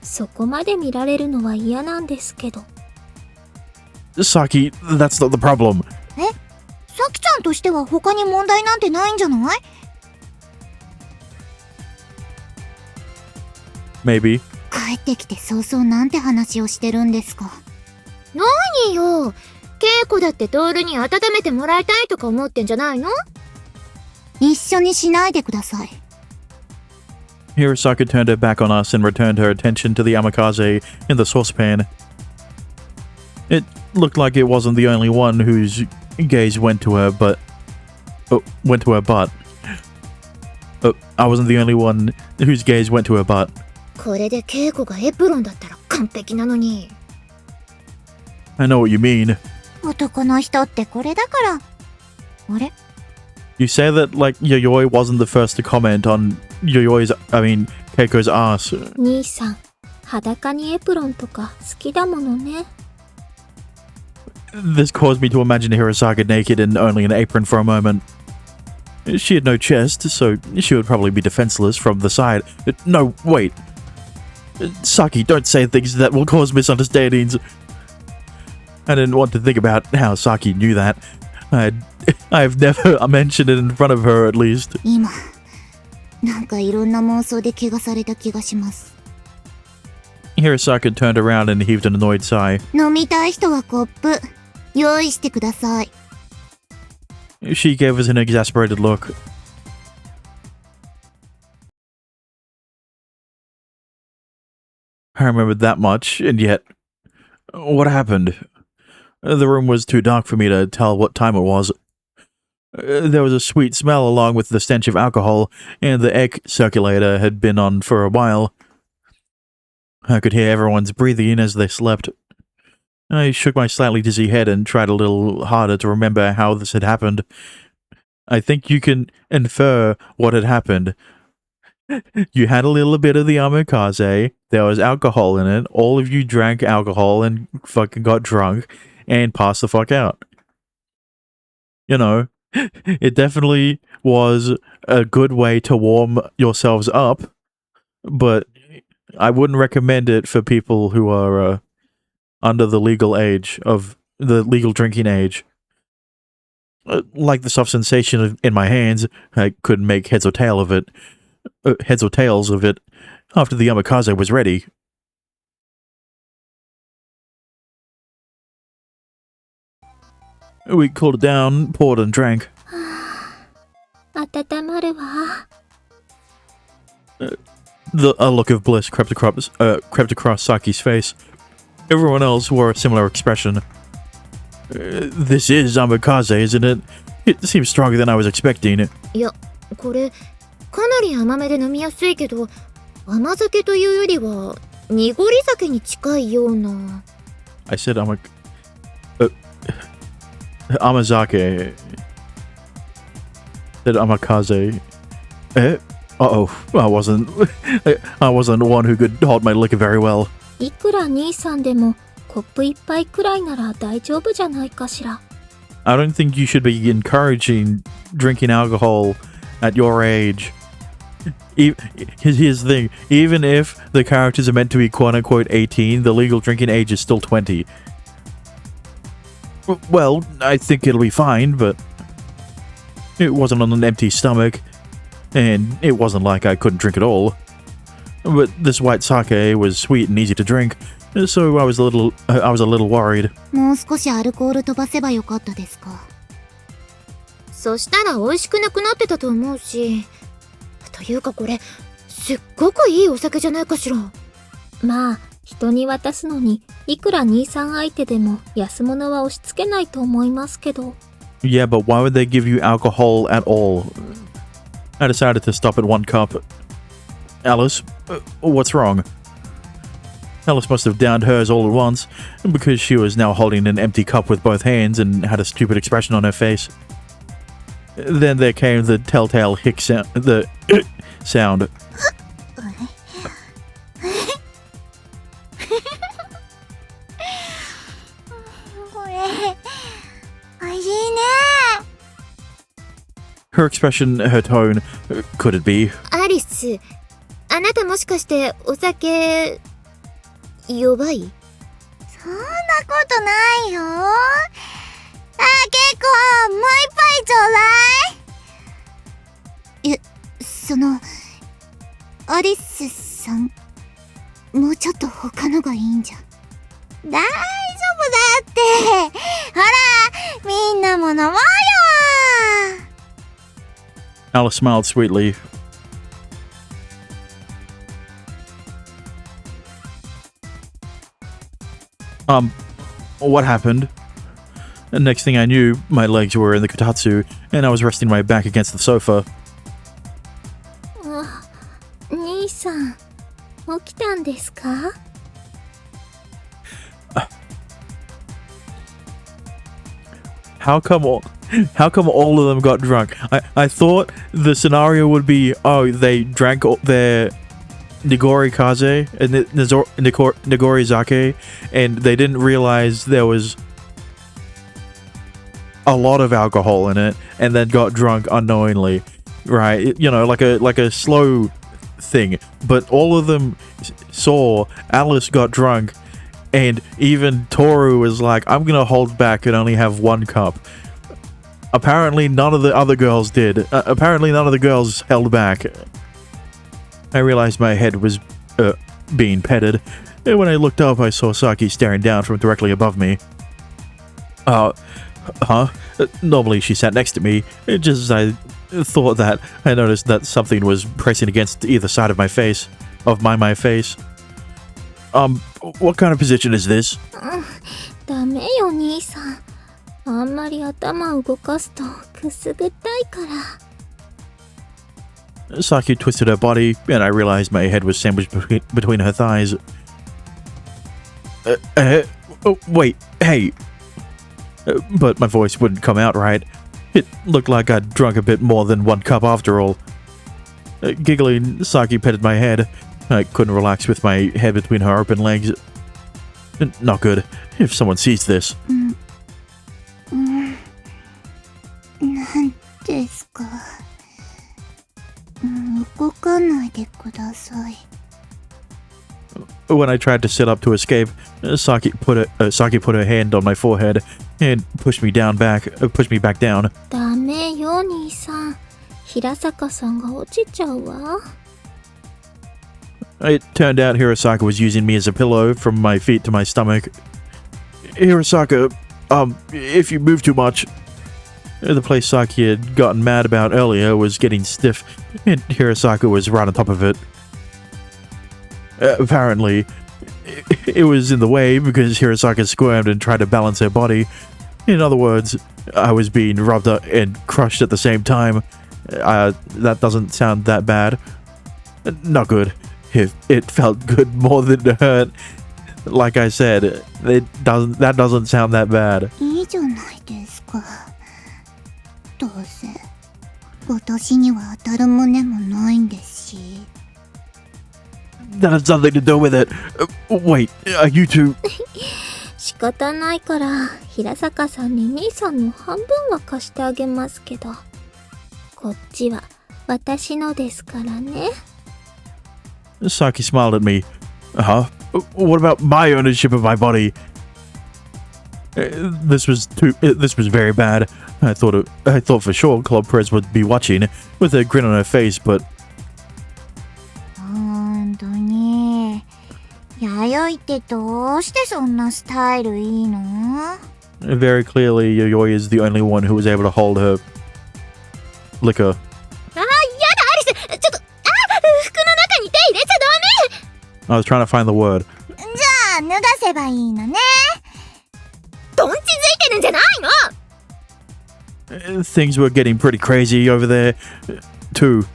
そこまで見られるのは嫌なんですけど。Saki, that's not the problem. さきちゃんとしては他に問題なんてないんじゃない？ Maybe. 帰ってきて早々なんて話をしてるんですか。何よ。稽古だってトールに温めてもらいたいとか思ってんじゃないの？一緒にしないでください。Hirosaka turned her back on us and returned her attention to the amakaze in the saucepan. It looked like it wasn't the only one whose gaze went to her butt. I wasn't the only one whose gaze went to her butt. これで稽古がエプロンだったら完璧なのに。I know what you mean. 男の人ってこれだから。あれ You say that like Yayoi wasn't the first to comment on Keiko's ass. 兄さん、裸にエプロンとか好きだものね。This caused me to imagine Hirosaka naked and only an apron for a moment. She had no chest, so she would probably be defenseless from the side. No, wait. Saki, don't say things that will cause misunderstandings. I didn't want to think about how Saki knew that. I've never mentioned it in front of her, at least. 今、なんかいろんな妄想で怪我された気がします。Hirosaka turned around and heaved an annoyed sigh. 飲みたい人はコップ、用意してください。She gave us an exasperated look. I remembered that much, and yet... What happened? The room was too dark for me to tell what time it was. There was a sweet smell along with the stench of alcohol, and the egg circulator had been on for a while. I could hear everyone's breathing as they slept. I shook my slightly dizzy head and tried a little harder to remember how this had happened. I think you can infer what had happened. You had a little bit of the omakase, there was alcohol in it, all of you drank alcohol and fucking got drunk, and passed the fuck out. You know, it definitely was a good way to warm yourselves up, but I wouldn't recommend it for people who are under the legal drinking age. Like the soft sensation in my hands, I couldn't make heads or tails of it after the omakase was ready. We cooled it down, poured and drank. 温まるわ。A look of bliss crept across Saki's face. Everyone else wore a similar expression. This is omakase, isn't it? It seems stronger than I was expecting. いや、これかなり甘めで飲みやすいけど、甘酒というよりは濁り酒に近いような。I said amazake. Said omakase. Uh-oh, I wasn't the one who could hold my liquor very well. いくら兄さんでもコップ一杯くらいなら大丈夫じゃないかしら。I don't think you should be encouraging drinking alcohol at your age. Here's the thing, even if the characters are meant to be quote-unquote 18, the legal drinking age is still 20. Well, I think it'll be fine, but it wasn't on an empty stomach, and it wasn't like I couldn't drink at all. But this white sake was sweet and easy to drink, so I was a little worried. もう少しアルコール飛ばせばよかったですか。そしたら美味しくなくなってたと思うし。というかこれ、すっごくいいお酒じゃないかしら。まあ、人に渡すのにいくら兄さん相手でも安物は押し付けないと思いますけど。Yeah, but why would they give you alcohol at all? I decided to stop at one cup. Alice, what's wrong? Alice must have downed hers all at once, because she was now holding an empty cup with both hands and had a stupid expression on her face. Then there came the telltale hic sound. Sound. これ、おいしいね。 Her expression, her tone, could it be? アリス、あなたもしかしてお酒弱い？そんなことないよ。結構もう一杯ちょうだい。アリスさん、もうちょっと他のがいいんじゃ。大丈夫だって。ほら、みんなも飲もうよ。 Alice smiled sweetly. What happened? And next thing I knew, my legs were in the kotatsu, and I was resting my back against the sofa. のですか？ How come all of them got drunk? I thought the scenario would be, oh, they drank their Nigori Kaze and Nigori Sake, and they didn't realize there was a lot of alcohol in it, and then got drunk unknowingly, right? You know, like a slow thing. But all of them saw Alice got drunk, and even Toru was like, I'm gonna hold back and only have one cup. Apparently none of the other girls did. Apparently none of the girls held back. I realized my head was being petted, and when I looked up I saw Saki staring down from directly above me. Normally she sat next to me. Just as I thought that, I noticed that something was pressing against either side of my face. My face. What kind of position is this? ダメよ兄さん。あんまり頭動かすとくすぐったいから。 Saki twisted her body, and I realized my head was sandwiched between her thighs. Wait, hey. But my voice wouldn't come out right. It looked like I'd drunk a bit more than one cup after all. Giggling, Saki petted my head. I couldn't relax with my head between her open legs. Not good. If someone sees this. なんですか。動かないでください。 When I tried to sit up to escape, Saki put her hand on my forehead and pushed me back down. ダメよ兄さん。平坂さんが落ちちゃうわ。 It turned out Hirosaka was using me as a pillow from my feet to my stomach. Hirosaka, if you move too much... The place Saki had gotten mad about earlier was getting stiff, and Hirosaka was right on top of it. Apparently, it was in the way because Hirosaka squirmed and tried to balance her body. In other words, I was being rubbed up and crushed at the same time. That doesn't sound that bad. Not good. It felt good more than it hurt. Like I said, that doesn't sound that bad. いいじゃないですか。どうせ私には当たる胸もないんですし。 That has nothing to do with it. Wait, are you two... 仕方ないから、平坂さんに兄さんの半分は貸してあげますけど。こっちは私のですからね。 Saki smiled at me. Huh? What about my ownership of my body? This was very bad. I thought for sure Club Prez would be watching with a grin on her face, but 本当に弥生ってどうしてそんなスタイルいいの？ very clearly Yayoi is the only one who was able to hold her liquor. あ、やだアリス、ちょっと、服の中に手入れちゃダメ。 I was trying to find the word. じゃあ脱がせばいいのね。どんちづいてるんじゃないの？ Things were getting pretty crazy over there, too.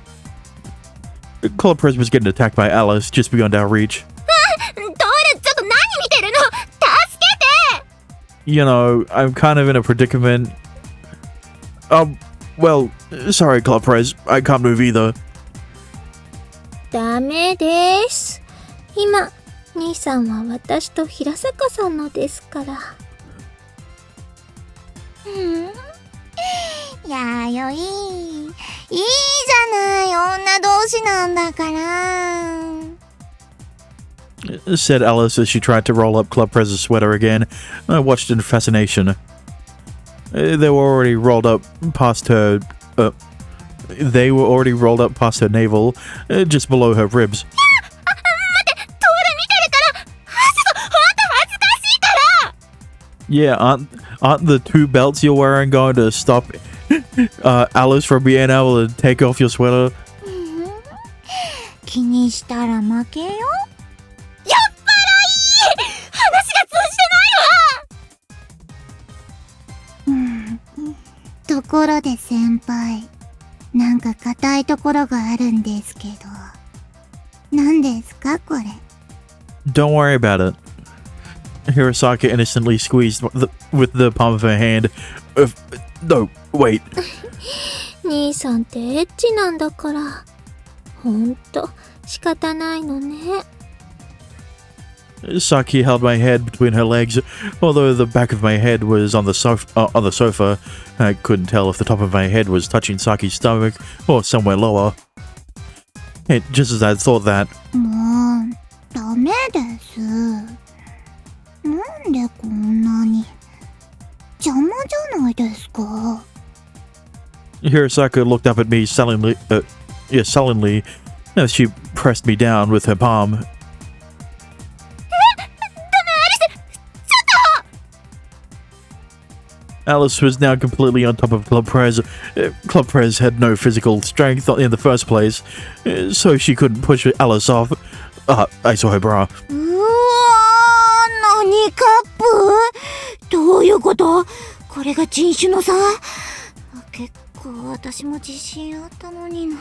Club Prez was getting attacked by Alice just beyond our reach. トール、ちょっと何見てるの？助けて！ You know, I'm kind of in a predicament. Well, sorry, Club Prez. I can't move either. ダメです。今、兄さんは私と平坂さんのですから。弥生いいじゃない女同士なんだから。 Said Alice as she tried to roll up Club Prez's sweater again. I watched in fascination. They were already rolled up past her navel, just below her ribs. 待って、トール見てるから。ちょっと、ほんと恥ずかしいから。 Yeah, aren't the two belts you're wearing going to stop Alice from being able to take off your sweater? 気にしたら負けよ。やっぱらいい。話が通じてないわ。ところで先輩、なんか硬いところがあるんですけど。何ですかこれ。Don't worry about it. Hirosaka innocently squeezed with the palm of her hand. No, wait. 兄さんってエッチなんだから。ほんと、仕方ないのね。Saki held my head between her legs, although the back of my head was on the sofa. I couldn't tell if the top of my head was touching Saki's stomach or somewhere lower. And just as I thought that, もう、ダメです。なんでこんなに。邪魔じゃないですか。Hirosaka looked up at me sullenly as she pressed me down with her palm. Alice was now completely on top of Club Prez. Club Prez had no physical strength in the first place, so she couldn't push Alice off. I saw her bra. うわー、何カップ？どういうこと？これが人種の差？結構私も自信あったのにな。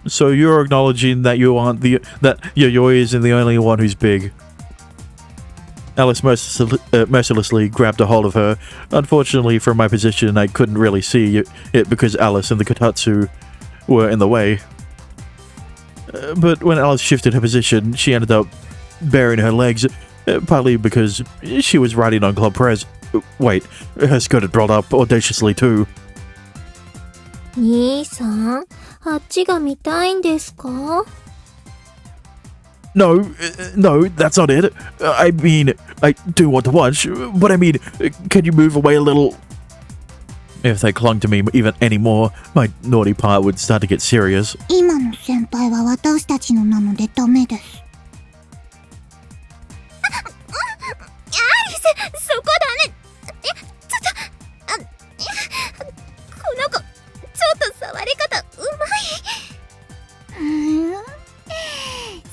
So you're acknowledging that that Yayoi isn't the only one who's big. Alice mercilessly grabbed a hold of her. Unfortunately, from my position, I couldn't really see it because Alice and the Kotatsu were in the way. But when Alice shifted her position, she ended up baring her legs, partly because she was riding on Club Prez. Wait, her skirt had brought up audaciously too. 兄さん、あっちが見たいんですか？ No, that's not it. I mean, I do want to watch, but I mean, can you move away a little? If they clung to me even anymore, my naughty part would start to get serious. 今の先輩は私たちのなのでダメです。そこダメ。この子ちょっと触り方うまい。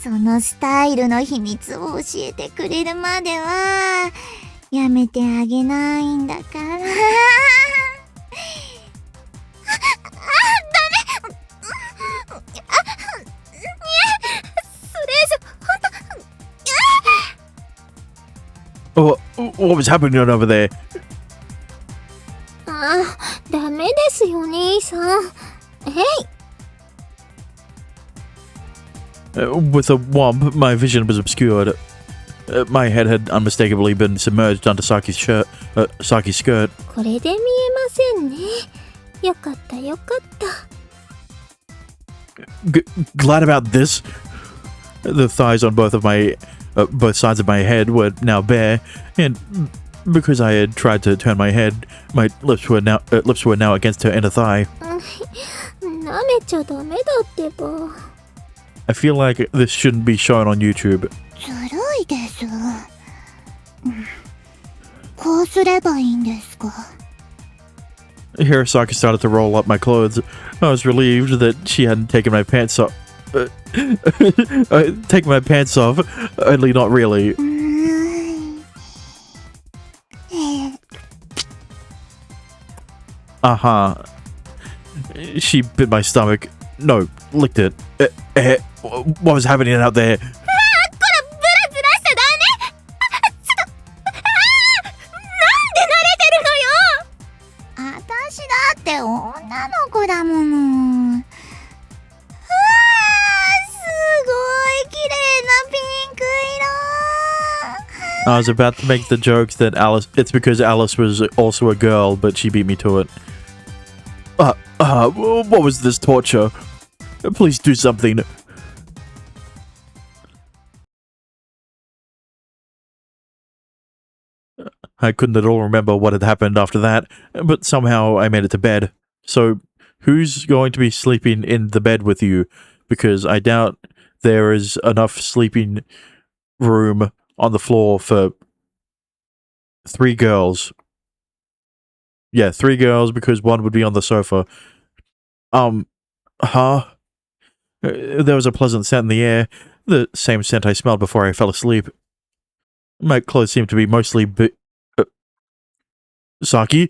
そのスタイルの秘密を教えてくれるまではやめてあげないんだから。What was happening over there? あ、ダメですよ、兄さん。With a whomp, my vision was obscured. My head had unmistakably been submerged under Saki's skirt. これで見えませんね。よかったよかった。Glad about this. The thighs on both sides of my head were now bare, and because I had tried to turn my head, my lips were now against her inner thigh. 舐めちゃダメだってば。I feel like this shouldn't be shown on YouTube. ずるいです。こうすればいいんですか。Hirosaki started to roll up my clothes. I was relieved that she hadn't taken my pants off. Taken my pants off, only not really. She bit my stomach. No, licked it. What was happening out there? こらブラブラしちゃダメ。なんで慣れてるのよ。私だって女の子だもの。すごい綺麗なピンク色。 I was about to make the joke that it's because Alice was also a girl, but she beat me to it. What was this torture? Please do something. I couldn't at all remember what had happened after that, but somehow I made it to bed. So, who's going to be sleeping in the bed with you? Because I doubt there is enough sleeping room on the floor for 3 girls. Yeah, 3 girls because one would be on the sofa. There was a pleasant scent in the air, the same scent I smelled before I fell asleep. My clothes seemed to be mostly Saki?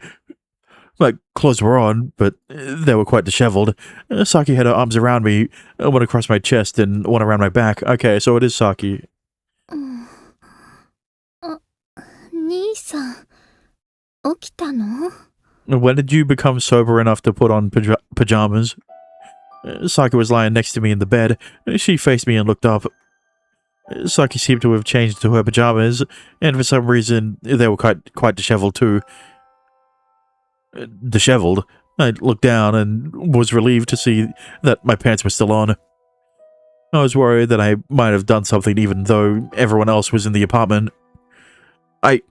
My clothes were on, but they were quite disheveled. Saki had her arms around me, one across my chest and one around my back. Okay, so it is Saki. 兄さん、起きたの？ When did you become sober enough to put on pajamas? Saki was lying next to me in the bed. She faced me and looked up. Saki seemed to have changed to her pajamas, and for some reason they were quite disheveled too. Disheveled? I looked down and was relieved to see that my pants were still on. I was worried that I might have done something even though everyone else was in the apartment. I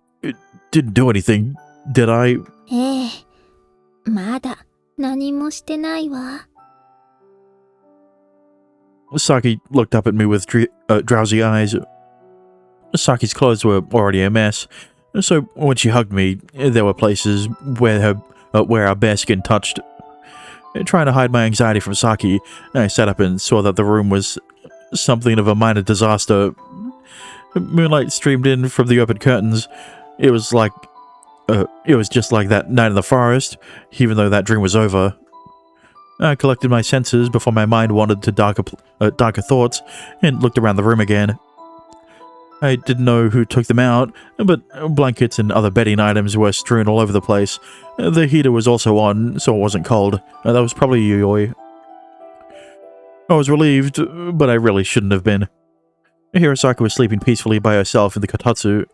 didn't do anything, did I? ええ、まだ何もしてないわ。Saki looked up at me with drowsy eyes. Saki's clothes were already a mess, so when she hugged me, there were places where our bare skin touched. Trying to hide my anxiety from Saki, I sat up and saw that the room was something of a minor disaster. Moonlight streamed in from the open curtains. It was just like that night in the forest, even though that dream was over. I collected my senses before my mind wandered to darker thoughts and looked around the room again. I didn't know who took them out, but blankets and other bedding items were strewn all over the place. The heater was also on, so it wasn't cold. That was probably Yuyoi. I was relieved, but I really shouldn't have been. Hirosaki was sleeping peacefully by herself in the kotatsu,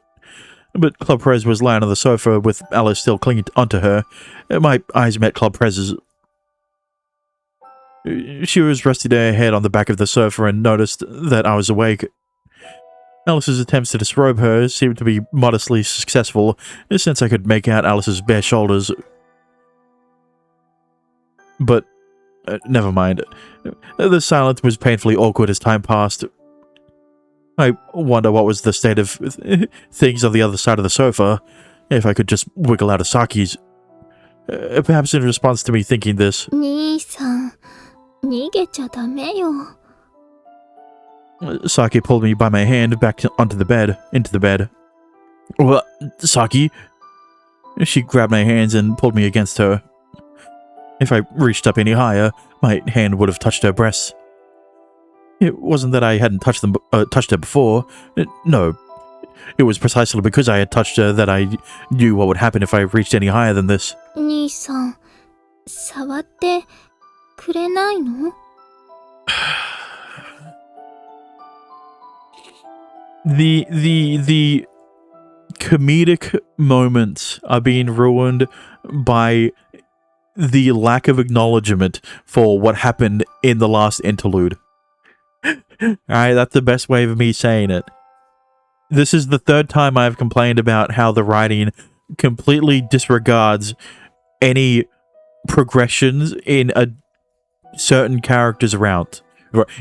but Club Prez was lying on the sofa with Alice still clinging onto her. My eyes met Club Prez's. She was resting her head on the back of the sofa and noticed that I was awake. Alice's attempts to disrobe her seemed to be modestly successful, since I could make out Alice's bare shoulders. But, never mind. The silence was painfully awkward as time passed. I wonder what was the state of things on the other side of the sofa, if I could just wiggle out of Saki's. Perhaps in response to me thinking this. 兄さん、逃げちゃダメよ。Saki pulled me by my hand back into the bed. What? Saki? She grabbed my hands and pulled me against her. If I reached up any higher, my hand would have touched her breasts. It wasn't that I hadn't touched her before. No. It was precisely because I had touched her that I knew what would happen if I reached any higher than this. 兄さん、触ってくれないの？The comedic moments are being ruined by the lack of acknowledgement for what happened in the last interlude. Alright, that's the best way of me saying it. This is the third time I've complained about how the writing completely disregards any progressions in a certain character's route.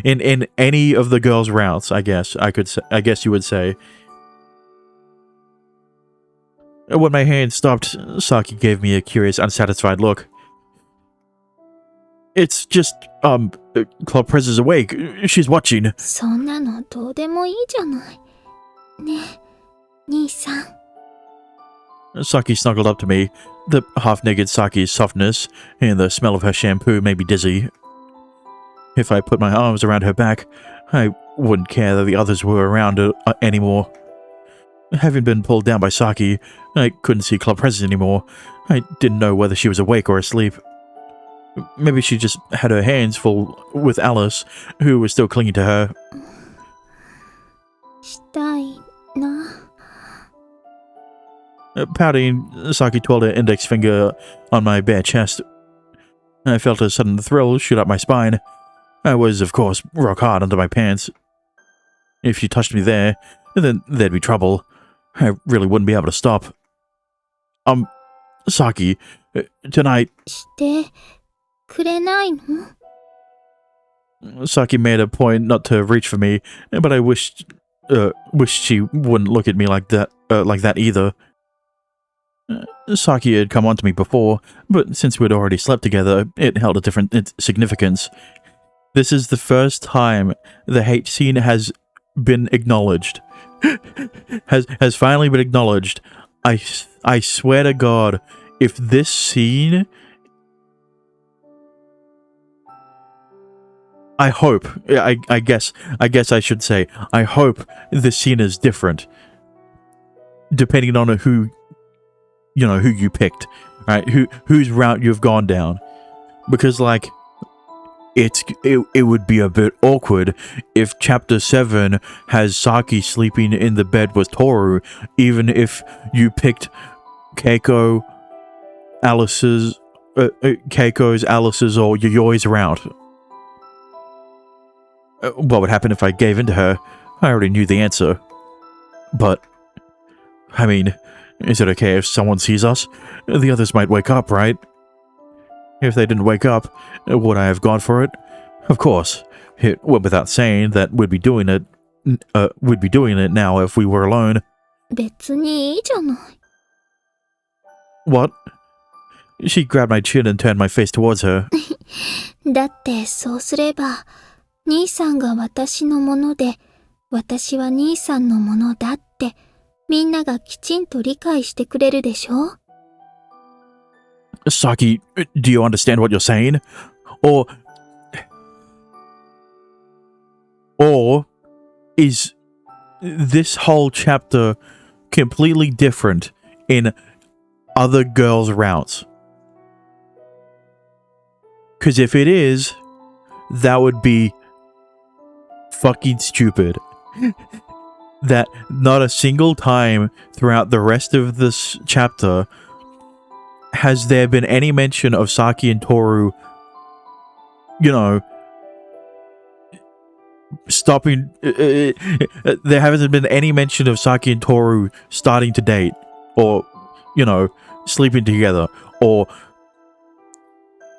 In any of the girls' routes, I guess you would say. When my hand stopped, Saki gave me a curious, unsatisfied look. It's just, Club Prez is awake. She's watching. そんなのどうでもいいじゃない。ねえ、兄さん。 Saki snuggled up to me. The half-naked Saki's softness and the smell of her shampoo made me dizzy. If I put my arms around her back, I wouldn't care that the others were around her anymore. Having been pulled down by Saki, I couldn't see Club Prez anymore. I didn't know whether she was awake or asleep. Maybe she just had her hands full with Alice, who was still clinging to her. したいな。 Pouting, Saki twirled her index finger on my bare chest. I felt a sudden thrill shoot up my spine. I was, of course, rock hard under my pants. If she touched me there, then there'd be trouble. I really wouldn't be able to stop. Saki, tonight... してくれないの？ Saki made a point not to reach for me, but I wished she wouldn't look at me like that either. Saki had come on to me before, but since we'd already slept together, it held a different significance. This is the first time the hate scene has been acknowledged. has finally been acknowledged. I swear to God, if this scene... I hope, I guess I should say, I hope this scene is different. depending on who you picked, right? Whose route you've gone down, because like it would be a bit awkward if chapter 7 has Saki sleeping in the bed with Toru, even if you picked Keiko's, Alice's, or Yayoi's route. What would happen if I gave in to her? I already knew the answer. But, I mean, is it okay if someone sees us? The others might wake up, right? If they didn't wake up, would I have gone for it? Of course. It went without saying that we'd be doing it now if we were alone. 別にいいじゃない。What? She grabbed my chin and turned my face towards her. だってそうすれば、兄さんが私のもので、私は兄さんのものだって、みんながきちんと理解してくれるでしょ？ Saki, do you understand what you're saying? Or is this whole chapter completely different in other girls' routes? Because if it is, that would be fucking stupid. That not a single time throughout the rest of this chapter has there been any mention of Saki and Toru, stopping. There hasn't been any mention of Saki and Toru starting to date, or, sleeping together, or,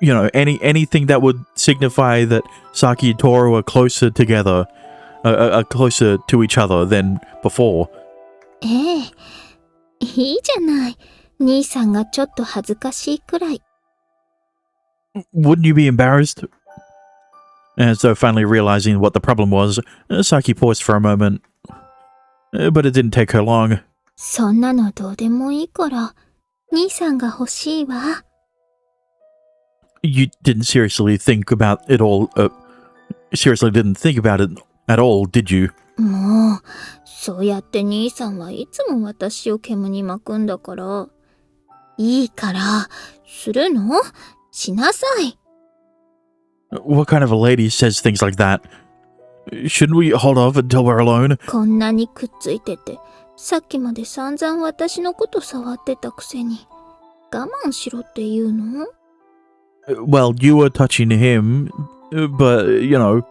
anything that would signify that Saki and Toru are closer together, are closer to each other than before. ええ、いいじゃない。兄さんがちょっと恥ずかしいくらい。Wouldn't you be embarrassed? As though finally realizing what the problem was, Saki paused for a moment. But it didn't take her long. そんなのどうでもいいから、兄さんが欲しいわ。You didn't seriously think about it all, seriously didn't think about it at all, did you? もう、そうやって兄さんはいつも私を煙に巻くんだから。いいから、するの？しなさい。What kind of a lady says things like that? Shouldn't we hold off until we're alone? こんなにくっついてて、さっきまで散々私のこと触ってたくせに、我慢しろって言うの？ Well, you were touching him, but,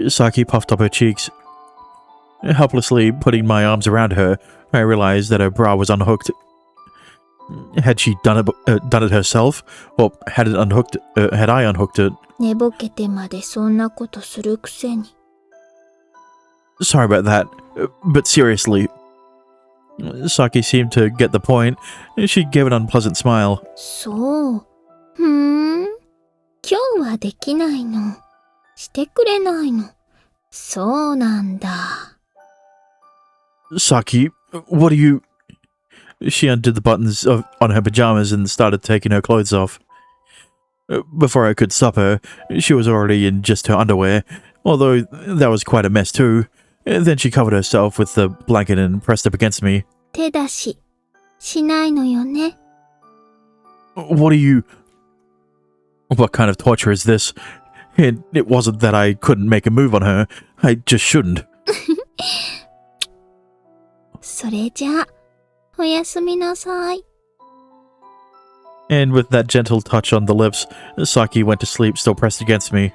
Saki puffed up her cheeks. Helplessly putting my arms around her, I realized that her bra was unhooked. Had she done it herself, or had I unhooked it? 寝ぼけてまでそんなことするくせに。Sorry about that, but seriously. Saki seemed to get the point. She gave an unpleasant smile. そう。今日はできないの。してくれないの。そうなんだ。Saki, what are you... She undid the buttons on her pajamas and started taking her clothes off. Before I could stop her, she was already in just her underwear, although that was quite a mess too. Then she covered herself with the blanket and pressed up against me. 手出し、しないのよね。What are you... What kind of torture is this? It wasn't that I couldn't make a move on her. I just shouldn't. それじゃあ、おやすみなさい。And with that gentle touch on the lips, Saki went to sleep, still pressed against me.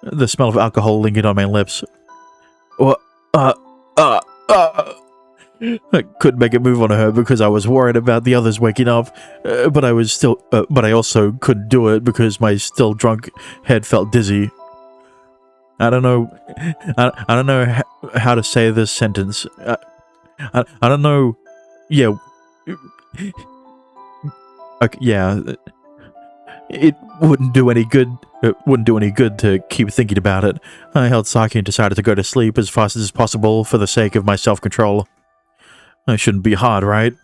The smell of alcohol lingered on my lips. I couldn't make a move on her because I was worried about the others waking up, but I also couldn't do it because my still drunk head felt dizzy. I don't know how to say this sentence. I don't know. Yeah. Yeah. It wouldn't do any good. It wouldn't do any good to keep thinking about it. I held Saki and decided to go to sleep as fast as possible for the sake of my self-control. I shouldn't be hard, right?